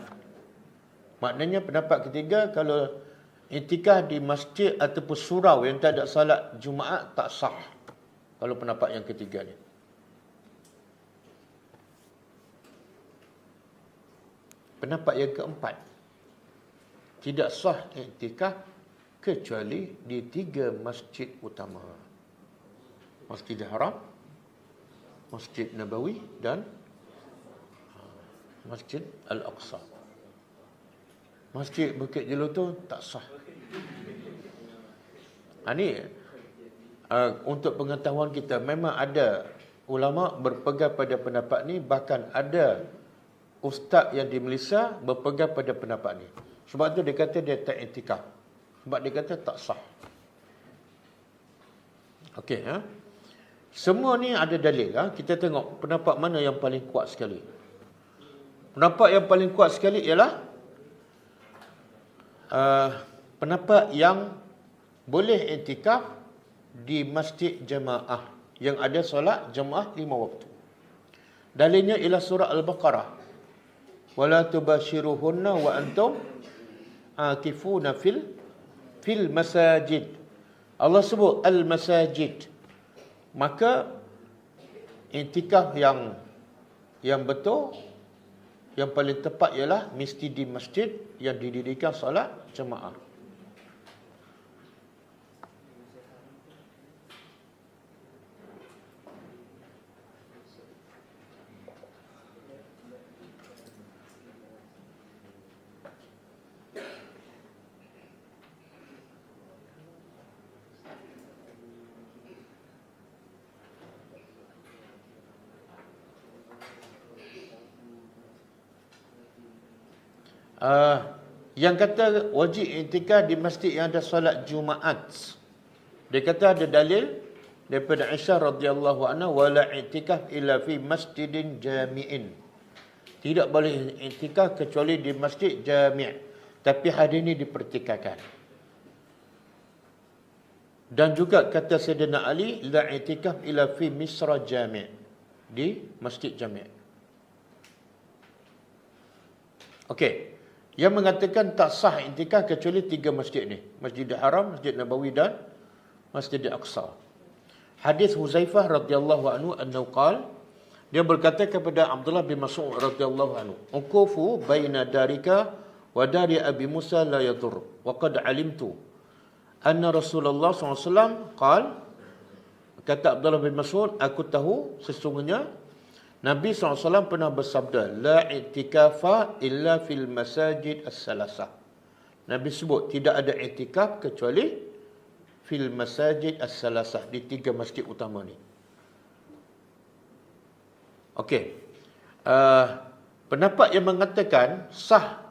Maknanya pendapat ketiga, kalau i'tikaf di masjid ataupun surau yang tak ada solat Jumaat, tak sah. Kalau pendapat yang ketiga ni. Pendapat yang keempat, tidak sah i'tikaf kecuali di 3 masjid utama. Masjidil Haram, Masjid Nabawi dan Masjid Al-Aqsa. Masjid Bukit Jelutong tu tak sah. Ini untuk pengetahuan kita, memang ada ulama berpegang pada pendapat ni, bahkan ada ustaz yang di Malaysia berpegang pada pendapat ni. Sebab tu dia kata dia tak i'tikaf. Sebab dia kata tak sah. Okey, semua ni ada dalil. Kita tengok pendapat mana yang paling kuat sekali. Pendapat yang paling kuat sekali ialah pendapat yang boleh i'tikaf di masjid jamaah yang ada solat jamaah 5 waktu. Dalilnya ialah surah Al-Baqarah wala tubashiruhunna wa antum akifuna fil masajid. Allah sebut al-masajid. Maka iktikaf yang betul, yang paling tepat ialah mesti di masjid yang didirikan solat jemaah. Yang kata wajib iktikaf di masjid yang ada solat Jumaat, dia kata ada dalil daripada Aisyah radhiyallahu anha, wala iktikaf illa fi masjidin jami'in. Tidak boleh iktikaf kecuali di masjid jami'. Tapi hadis ini dipertikaikan. Dan juga kata Sayyidina Ali, la iktikaf illa fi misra jami', di masjid jami'. Okey. Yang mengatakan tak sah iktikaf kecuali 3 masjid ni. Masjidil Haram, Masjid Nabawi dan Masjidil Aqsa. Hadis Huzaifah radhiyallahu anhu annahu qala, dia berkata kepada Abdullah bin Mas'ud radhiyallahu anhu, "Uqufu baina darika wa dari Abi Musa la yadur. Wa qad alimtu anna Rasulullah SAW qala," kata Abdullah bin Mas'ud, aku tahu sesungguhnya Nabi SAW pernah bersabda, la i'tikafa illa fil masajid as-salasah. Nabi sebut tidak ada i'tikaf kecuali fil masajid as-salasah, di 3 masjid utama ni. Okey. Pendapat yang mengatakan sah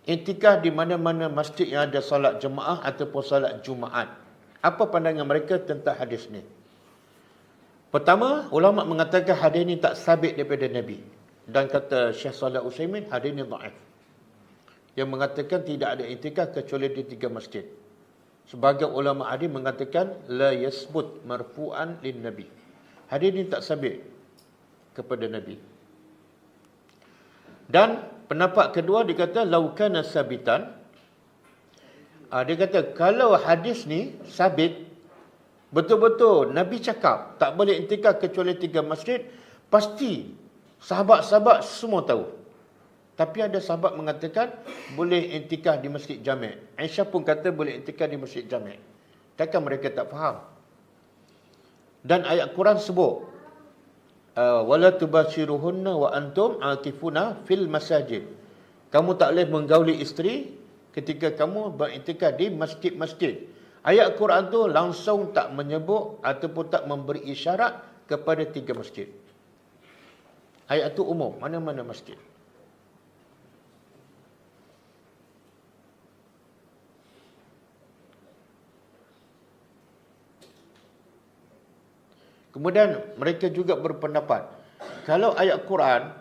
i'tikaf di mana-mana masjid yang ada solat jemaah ataupun solat Jumaat. Apa pandangan mereka tentang hadis ni? Pertama, ulama mengatakan hadis ini tak sabit daripada Nabi. Dan kata Syekh Shalih Utsaimin, hadis ini dhaif. Yang mengatakan tidak ada iktikaf kecuali di 3 masjid. Sebagai ulama hadis mengatakan la yasbut marfu'an lin Nabi. Hadis ini tak sabit kepada Nabi. Dan pendapat kedua dia kata lau kana sabitan. Dia kata kalau hadis ni sabit, betul-betul Nabi cakap tak boleh iktikaf kecuali 3 masjid, pasti sahabat-sahabat semua tahu. Tapi ada sahabat mengatakan boleh iktikaf di masjid jami'. Aisyah pun kata boleh iktikaf di masjid jami'. Takkan mereka tak faham? Dan ayat Quran sebut wala tubashiruhunna wa antum akifuna fil masajid. Kamu tak boleh menggauli isteri ketika kamu beriktikaf di masjid-masjid. Ayat Quran tu langsung tak menyebut ataupun tak memberi isyarat kepada 3 masjid. Ayat tu umum, mana-mana masjid. Kemudian mereka juga berpendapat, kalau ayat Quran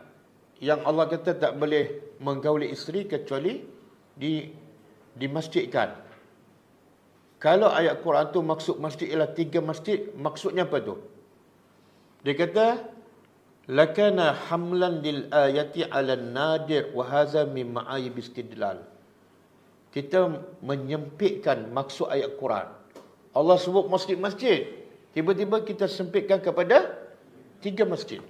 yang Allah kata tak boleh menggauli isteri kecuali dimasjidkan. Kalau ayat Quran tu maksud masjid ialah 3 masjid, maksudnya apa tu? Dia kata lakana hamlan lil ayati 'ala nadir wa hadza min ma'ayib istidlal. Kita menyempitkan maksud ayat Quran. Allah sebut masjid-masjid, tiba-tiba kita sempitkan kepada 3 masjid.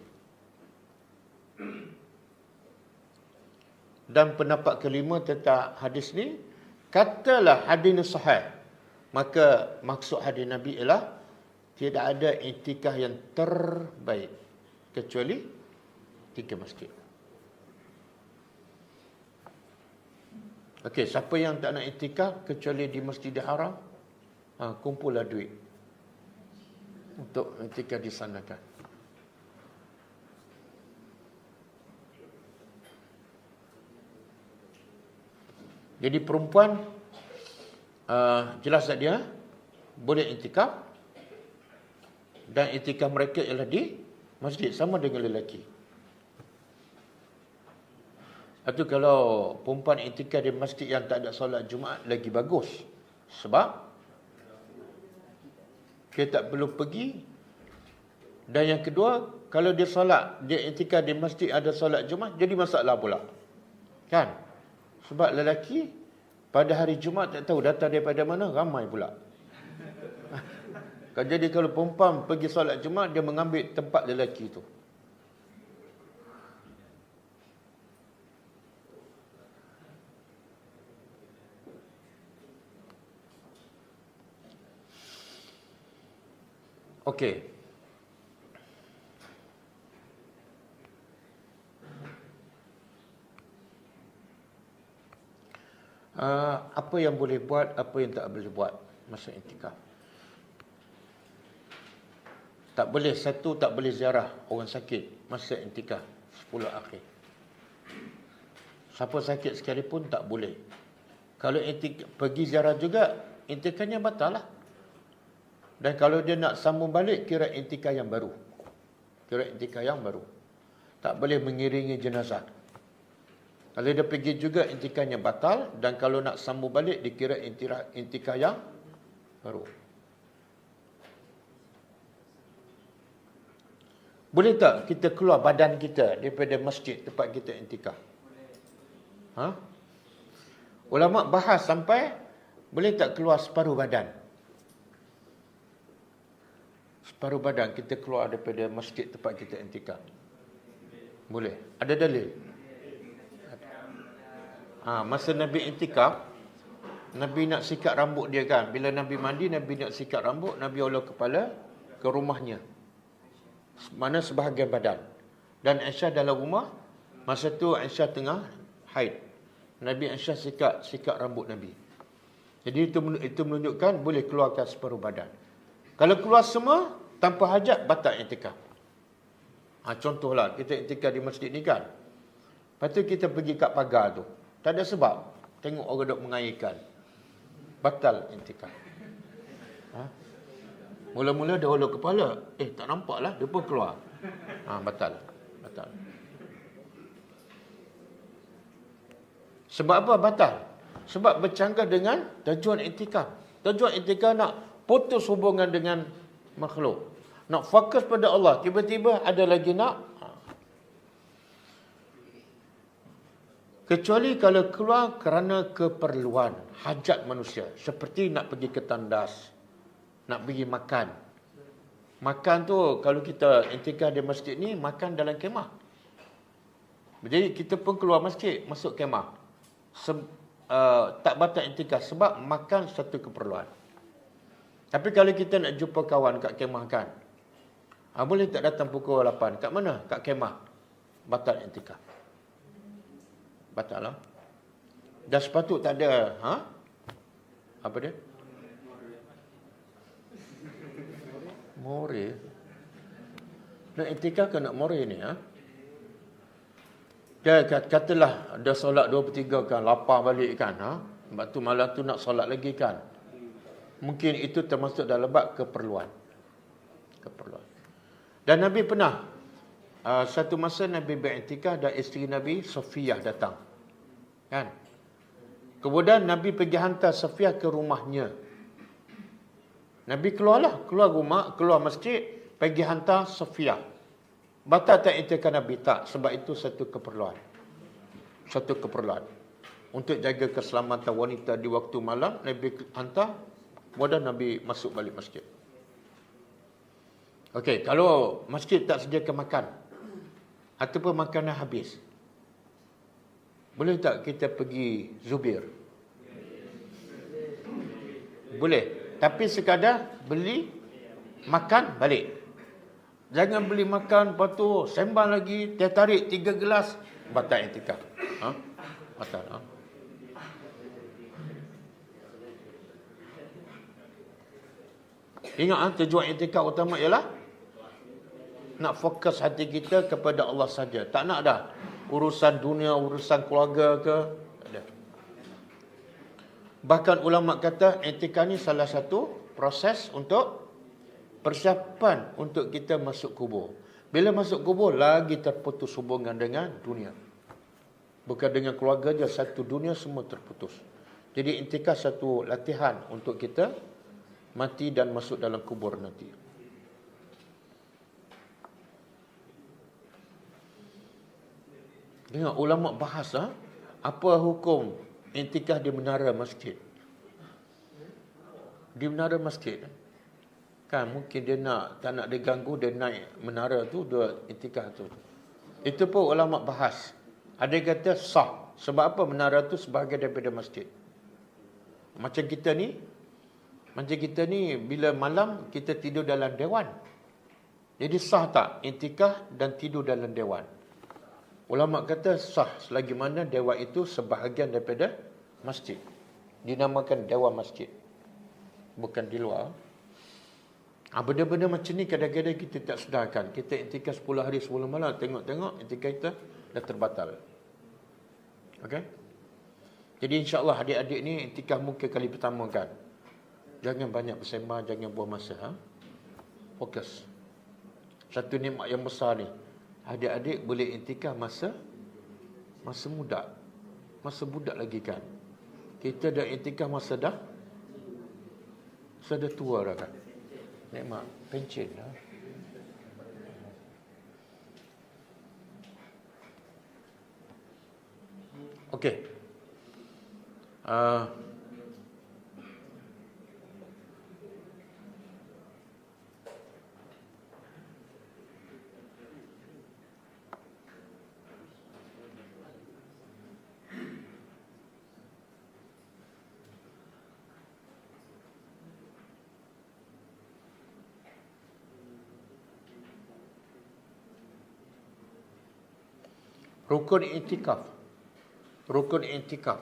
Dan pendapat kelima tentang hadis ni, katalah hadis ni sahih, maka maksud hadis Nabi ialah tidak ada iktikaf yang terbaik kecuali 3 masjid. Okey, siapa yang tak nak iktikaf kecuali di Masjidil Haram, kumpullah duit untuk iktikaf di sana kan. Jadi perempuan jelas tak dia boleh iktikaf, dan iktikaf mereka ialah di masjid sama dengan lelaki. Atau kalau perempuan iktikaf di masjid yang tak ada solat Jumaat lagi bagus, sebab dia tak perlu pergi. Dan yang kedua, kalau dia solat, dia iktikaf di masjid ada solat Jumaat, jadi masalah pula. Kan? Sebab lelaki pada hari Jumaat tak tahu datang daripada mana, ramai pula. Jadi kalau perempuan pergi solat Jumaat, dia mengambil tempat lelaki tu. Okey. Apa yang boleh buat, apa yang tak boleh buat masa iktikaf. Tak boleh, satu, tak boleh ziarah orang sakit masa iktikaf 10 akhir. Siapa sakit sekalipun tak boleh. Kalau pergi ziarah juga, iktikafnya batal lah. Dan kalau dia nak sambung balik, kira iktikaf yang baru. Tak boleh mengiringi jenazah. Kalau dia pergi juga, iktikafnya batal. Dan kalau nak sambung balik, dikira iktikaf yang baru. Boleh tak kita keluar badan kita daripada masjid tempat kita iktikaf? Ulama bahas sampai boleh tak keluar separuh badan? Separuh badan kita keluar daripada masjid tempat kita iktikaf. Boleh. Ada dalil? Masa Nabi iktikaf, Nabi nak sikat rambut dia kan. Bila Nabi mandi, Nabi nak sikat rambut, Nabi ulur kepala ke rumahnya. Mana sebahagian badan. Dan Aisyah dalam rumah, masa tu Aisyah tengah haid. Nabi Aisyah sikat rambut Nabi. Jadi itu menunjukkan boleh keluarkan separuh badan. Kalau keluar semua tanpa hajat, batal iktikaf. Contohlah kita iktikaf di masjid ni kan. Lepas tu kita pergi kat pagar tu. Tak ada sebab. Tengok orang duk mengairkan. Batal iktikaf. Mula-mula dia ulur kepala. Tak nampak lah. Dia pun keluar. Batal. Sebab apa batal? Sebab bercanggah dengan tujuan iktikaf. Tujuan iktikaf nak putus hubungan dengan makhluk. Nak fokus pada Allah. Tiba-tiba ada lagi nak. Kecuali kalau keluar kerana keperluan. Hajat manusia. Seperti nak pergi ke tandas. Nak pergi makan. Makan tu kalau kita iktikaf di masjid ni, makan dalam kemah. Jadi kita pun keluar masjid, masuk kemah. Tak batal iktikaf sebab makan satu keperluan. Tapi kalau kita nak jumpa kawan kat kemah kan, boleh tak datang pukul 8? Kat mana? Kat kemah. Batal iktikaf. Batal lah. Dah sepatut tak ada. Apa dia? More. Nak iktikaf ke nak more ni? Dia katalah dah solat 2/3 kan, lapar balik kan. Sebab tu malam tu nak solat lagi kan. Mungkin itu termasuk dalam bab keperluan. Dan Nabi pernah satu masa Nabi beriktikaf dan isteri Nabi Safiyah datang. Kan? Kemudian Nabi pergi hantar Safiyah ke rumahnya. Nabi keluar rumah, keluar masjid, pergi hantar Safiyah. Batal tak iktikaf Nabi? Tak, sebab itu satu keperluan. Untuk jaga keselamatan wanita di waktu malam, Nabi hantar, kemudian Nabi masuk balik masjid. Okey, kalau masjid tak sediakan makan, ataupun makanan habis, boleh tak kita pergi Zubir? Boleh. Tapi sekadar beli, makan, balik. Jangan beli makan, lepas tu sembang lagi, dia tarik 3 gelas, batal iktikaf. Batal. Ingat, tujuan iktikaf utama ialah nak fokus hati kita kepada Allah saja. Tak nak dah urusan dunia, urusan keluarga ke. Bahkan ulama kata iktikaf ni salah satu proses untuk persiapan untuk kita masuk kubur. Bila masuk kubur lagi terputus hubungan dengan dunia. Bukan dengan keluarga je, satu dunia semua terputus. Jadi iktikaf satu latihan untuk kita mati dan masuk dalam kubur nanti. Dengar ulama bahas Apa hukum intikaf di menara masjid? Di menara masjid kan mungkin dia tak nak diganggu, dia naik menara tu, dia intikaf tu. Itu pun ulama bahas. Ada yang kata sah. Sebab apa? Menara tu sebahagian daripada masjid. Macam kita ni bila malam kita tidur dalam dewan. Jadi sah tak intikaf dan tidur dalam dewan? Ulama kata sah selagi mana dewan itu sebahagian daripada masjid. Dinamakan dewan masjid. Bukan di luar. Benda-benda macam ni kadang-kadang kita tak sedarkan. Kita intikaf 10 hari 10 malam, tengok-tengok intikaf kita dah terbatal. Okey? Jadi insya-Allah adik-adik ni intikaf mungkin kali pertama kan. Jangan banyak bersembang, jangan buang masa. Fokus. Satu nikmat yang besar ni. Adik-adik boleh intikaf masa muda. Masa budak lagi kan. Kita dah intikaf masa dah tua dah kan. Nikmat pencen lah. Okey. Rukun intikaf. Rukun intikaf.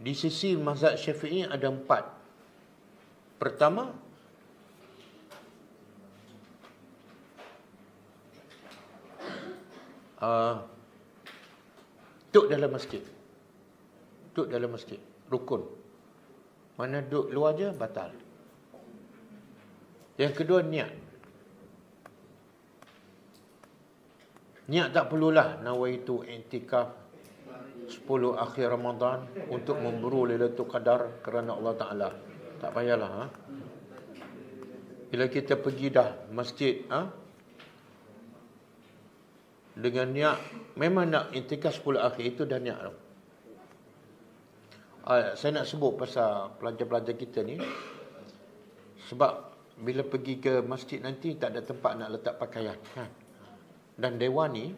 Di sisi mazhab Syafi'i ada 4. Pertama, duduk dalam masjid. Duduk dalam masjid. Rukun. Mana duduk luar je, batal. Yang kedua, niat. Niat tak perlulah nawaitu intikaf 10 akhir Ramadan untuk memburu Lailatul Qadar kerana Allah Ta'ala. Tak payahlah. Bila kita pergi dah masjid dengan niat, memang nak intikaf 10 akhir, itu dah niat. Saya nak sebut pasal pelajar-pelajar kita ni. Sebab bila pergi ke masjid nanti tak ada tempat nak letak pakaian kan? Dan dewan ni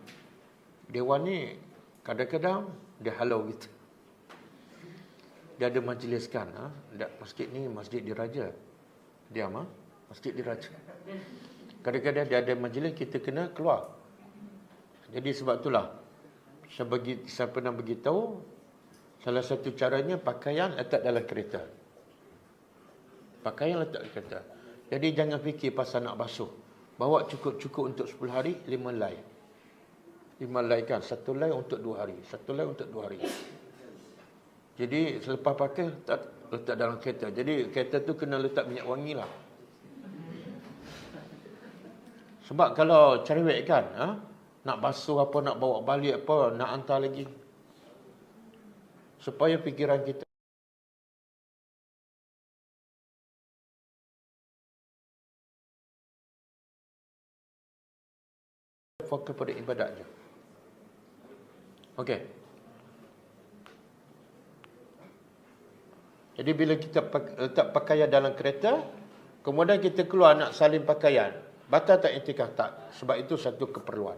kadang-kadang dia halau kita. Dia ada majlis kan, masjid ni masjid diraja. Diam, masjid diraja. Kadang-kadang dia ada majlis, kita kena keluar. Jadi sebab itulah saya pernah beritahu, salah satu caranya pakaian letak dalam kereta. Pakaian letak dalam kereta. Jadi jangan fikir pasal nak basuh. Bawa cukup-cukup untuk 10 hari, 5 helai. 5 helai kan, 1 helai untuk 2 hari. 1 helai untuk 2 hari. Jadi selepas pakai, letak dalam kereta. Jadi kereta tu kena letak minyak wangi lah. Sebab kalau cerewet kan, nak basuh apa, nak bawa balik apa, nak hantar lagi. Supaya fikiran kita fokus pada ibadat je. Okey. Jadi bila kita letak pakaian dalam kereta, kemudian kita keluar nak salin pakaian, batal tak intikaf? Tak. Sebab itu satu keperluan.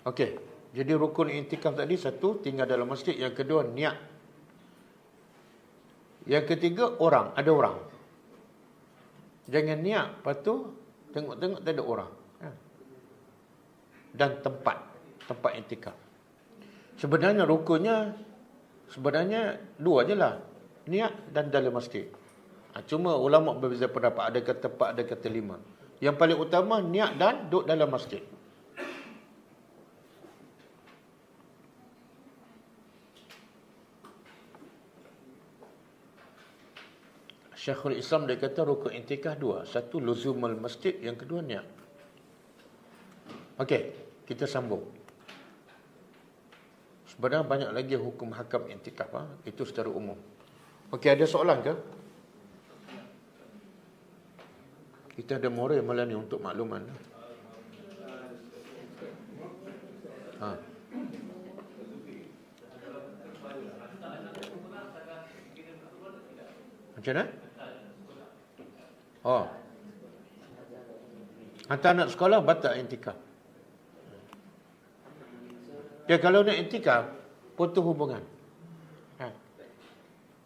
Okey. Jadi rukun intikaf tadi, satu, tinggal dalam masjid. Yang kedua, niat. Yang ketiga, ada orang. Jangan niat, lepas tu tengok-tengok tak ada orang. Dan tempat intikaf. Sebenarnya rukunnya dua je lah. Niat dan dalam masjid. Cuma ulama berbeza pendapat. Ada kata 4, ada kata 5. Yang paling utama niat dan duduk dalam masjid. Syekhul Islam dia kata rukun intikaf 2. Satu, luzumul masjid. Yang kedua, niat. Okey. Kita sambung. Sebenarnya banyak lagi hukum hakam intikaf. Itu secara umum. Okey, ada soalan ke? Kita ada moral malam ni untuk makluman. Ha. Macam mana? Oh. Hantar anak sekolah batal iktikaf. Dia kalau nak iktikaf, putus hubungan. Ha.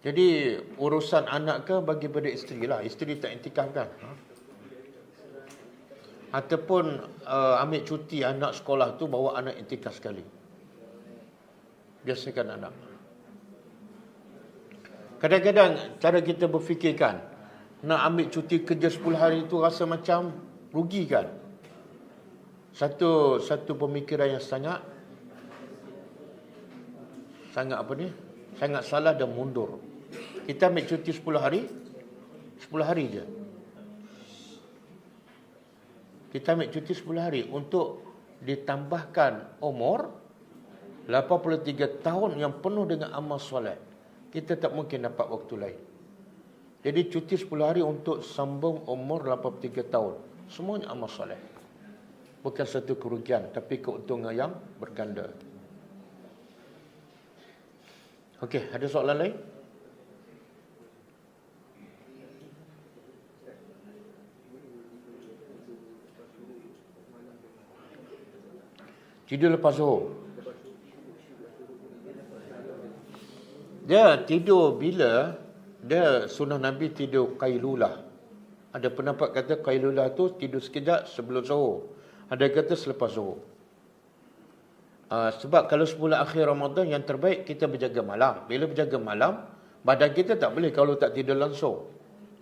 Jadi urusan anak ke bagi pada isteri lah. Isteri tak iktikaf kan. Ha. Ataupun ambil cuti anak sekolah tu bawa anak iktikaf sekali. Biasakan anak. Kadang-kadang cara kita berfikirkan, nak ambil cuti kerja 10 hari tu rasa macam rugi kan. Satu pemikiran yang sangat apa ni? Sangat salah dan mundur. Kita ambil cuti 10 hari je. Kita ambil cuti 10 hari untuk ditambahkan umur 83 tahun yang penuh dengan amal soleh. Kita tak mungkin dapat waktu lain. Jadi cuti 10 hari untuk sambung umur 83 tahun. Semuanya amal soleh. Bukan satu kerugian, tapi keuntungan yang berganda. Okey, ada soalan lain? Tidur lepas zuhur. Dia tidur bila dia sunnah Nabi tidur qailulah. Ada pendapat kata qailulah tu tidur sekejap sebelum zuhur. Ada kata selepas zuhur. Sebab kalau 10 akhir Ramadan yang terbaik kita berjaga malam. Bila berjaga malam, badan kita tak boleh kalau tak tidur langsung.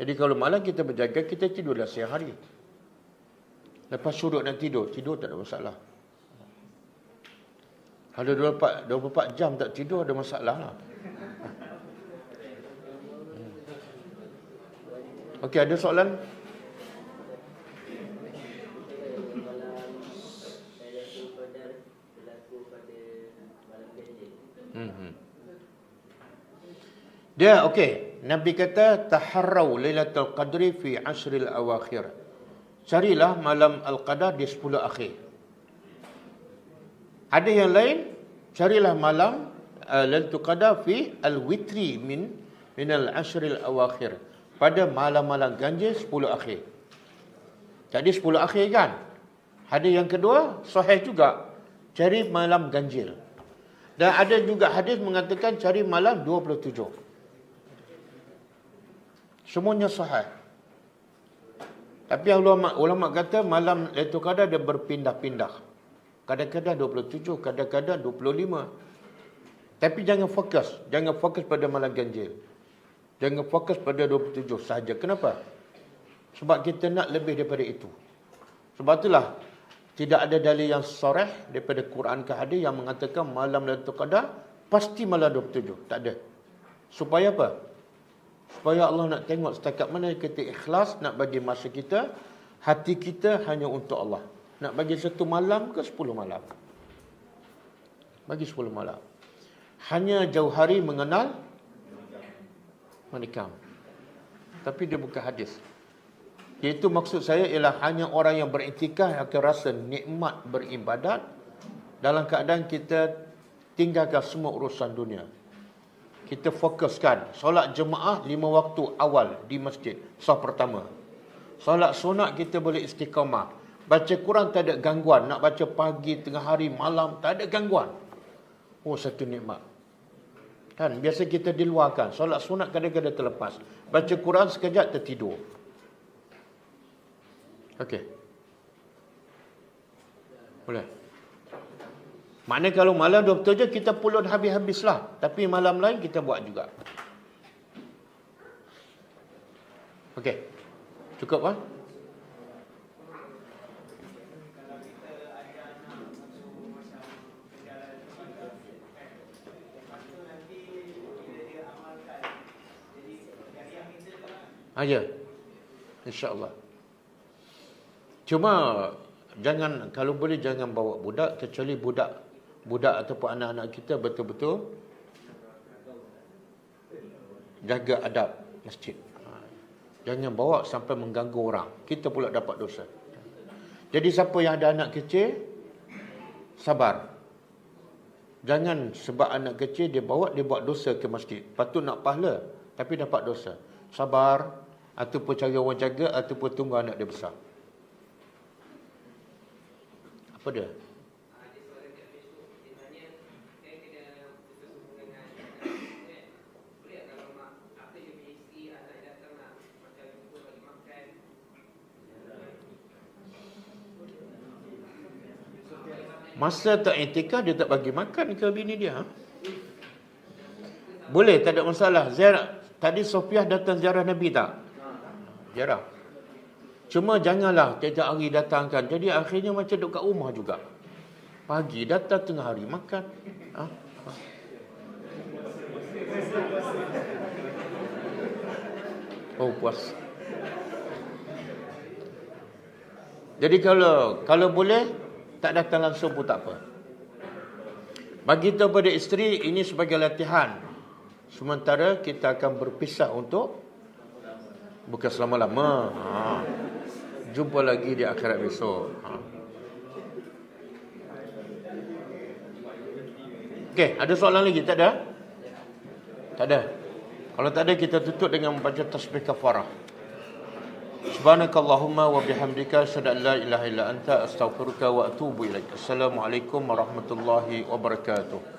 Jadi kalau malam kita berjaga, kita tidurlah siang hari. Lepas syuruk dan tidur tak ada masalah. Kalau 24 jam tak tidur ada masalah lah. Okey, ada soalan? Dia okey, Nabi kata taharrau lailatul qadri fi ashril awakhir. Carilah malam al-qadar di 10 akhir. Ada yang lain, carilah malam lailatul qadar fi al-witri min al-ashril awakhir. Pada malam-malam ganjil 10 akhir. Jadi 10 akhir kan? Hadis yang kedua sahih juga, cari malam ganjil. Dan ada juga hadis mengatakan cari malam 27. Semuanya sahih. Tapi ulama kata malam Lailatul Qadar dia berpindah-pindah. Kadang-kadang 27, kadang-kadang 25. Tapi jangan fokus pada malam ganjil. Jangan fokus pada 27 sahaja. Kenapa? Sebab kita nak lebih daripada itu. Sebab itulah tidak ada dalil yang sharih daripada Quran ke hadis yang mengatakan malam Lailatul Qadar pasti malam 27. Tak ada. Supaya apa? Supaya Allah nak tengok setakat mana kita ikhlas nak bagi masa kita, hati kita hanya untuk Allah. Nak bagi 1 malam ke 10 malam? Bagi 10 malam. Hanya jauh hari mengenal menikam. Tapi dia bukan hadis. Iaitu maksud saya ialah hanya orang yang beriktikaf akan rasa nikmat beribadat dalam keadaan kita tinggalkan semua urusan dunia. Kita fokuskan solat jemaah 5 waktu awal di masjid, saf pertama. Solat sunat kita boleh istiqamah. Baca Quran tak ada gangguan. Nak baca pagi, tengah hari, malam, tak ada gangguan. Oh, satu nikmat. Kan, biasa kita di luar kan. Solat sunat kadang-kadang terlepas. Baca Quran sekejap tertidur. Okey. Boleh. Maknanya kalau malam 27 kita pulun habis-habislah. Tapi malam lain kita buat juga. Okey. Cukup kan? Aja. InsyaAllah. Cuma jangan, kalau boleh jangan bawa budak, kecuali budak ataupun anak-anak kita betul-betul jaga adab masjid. Jangan bawa sampai mengganggu orang. Kita pula dapat dosa. Jadi siapa yang ada anak kecil, sabar. Jangan sebab anak kecil dia buat dosa ke masjid. Patut nak pahala tapi dapat dosa. Sabar, ataupun cari orang jaga, ataupun tunggu anak dia besar. Apa dia? Masa tak i'tikaf dia tak bagi makan ke bini dia? Boleh, tak ada masalah. Ziarah. Tadi Sofiah datang ziarah Nabi tak? Ziarah. Cuma janganlah tiap hari datangkan. Jadi akhirnya macam duduk kat rumah juga. Pagi datang, tengah hari makan. Oh, puas. Jadi kalau boleh, tak datang langsung pun tak apa. Bagi kita pada isteri, ini sebagai latihan. Sementara kita akan berpisah untuk bukan selama-lama. Jumpa lagi di akhirat besok. Okey, ada soalan lagi? Tak ada? Tak ada. Kalau tak ada, kita tutup dengan membaca tasbih kafarah. Subhanakallahumma wa bihamdika asyhadu an la ilaha illa anta astaghfiruka wa atubu ilaik. Assalamualaikum warahmatullahi wabarakatuh.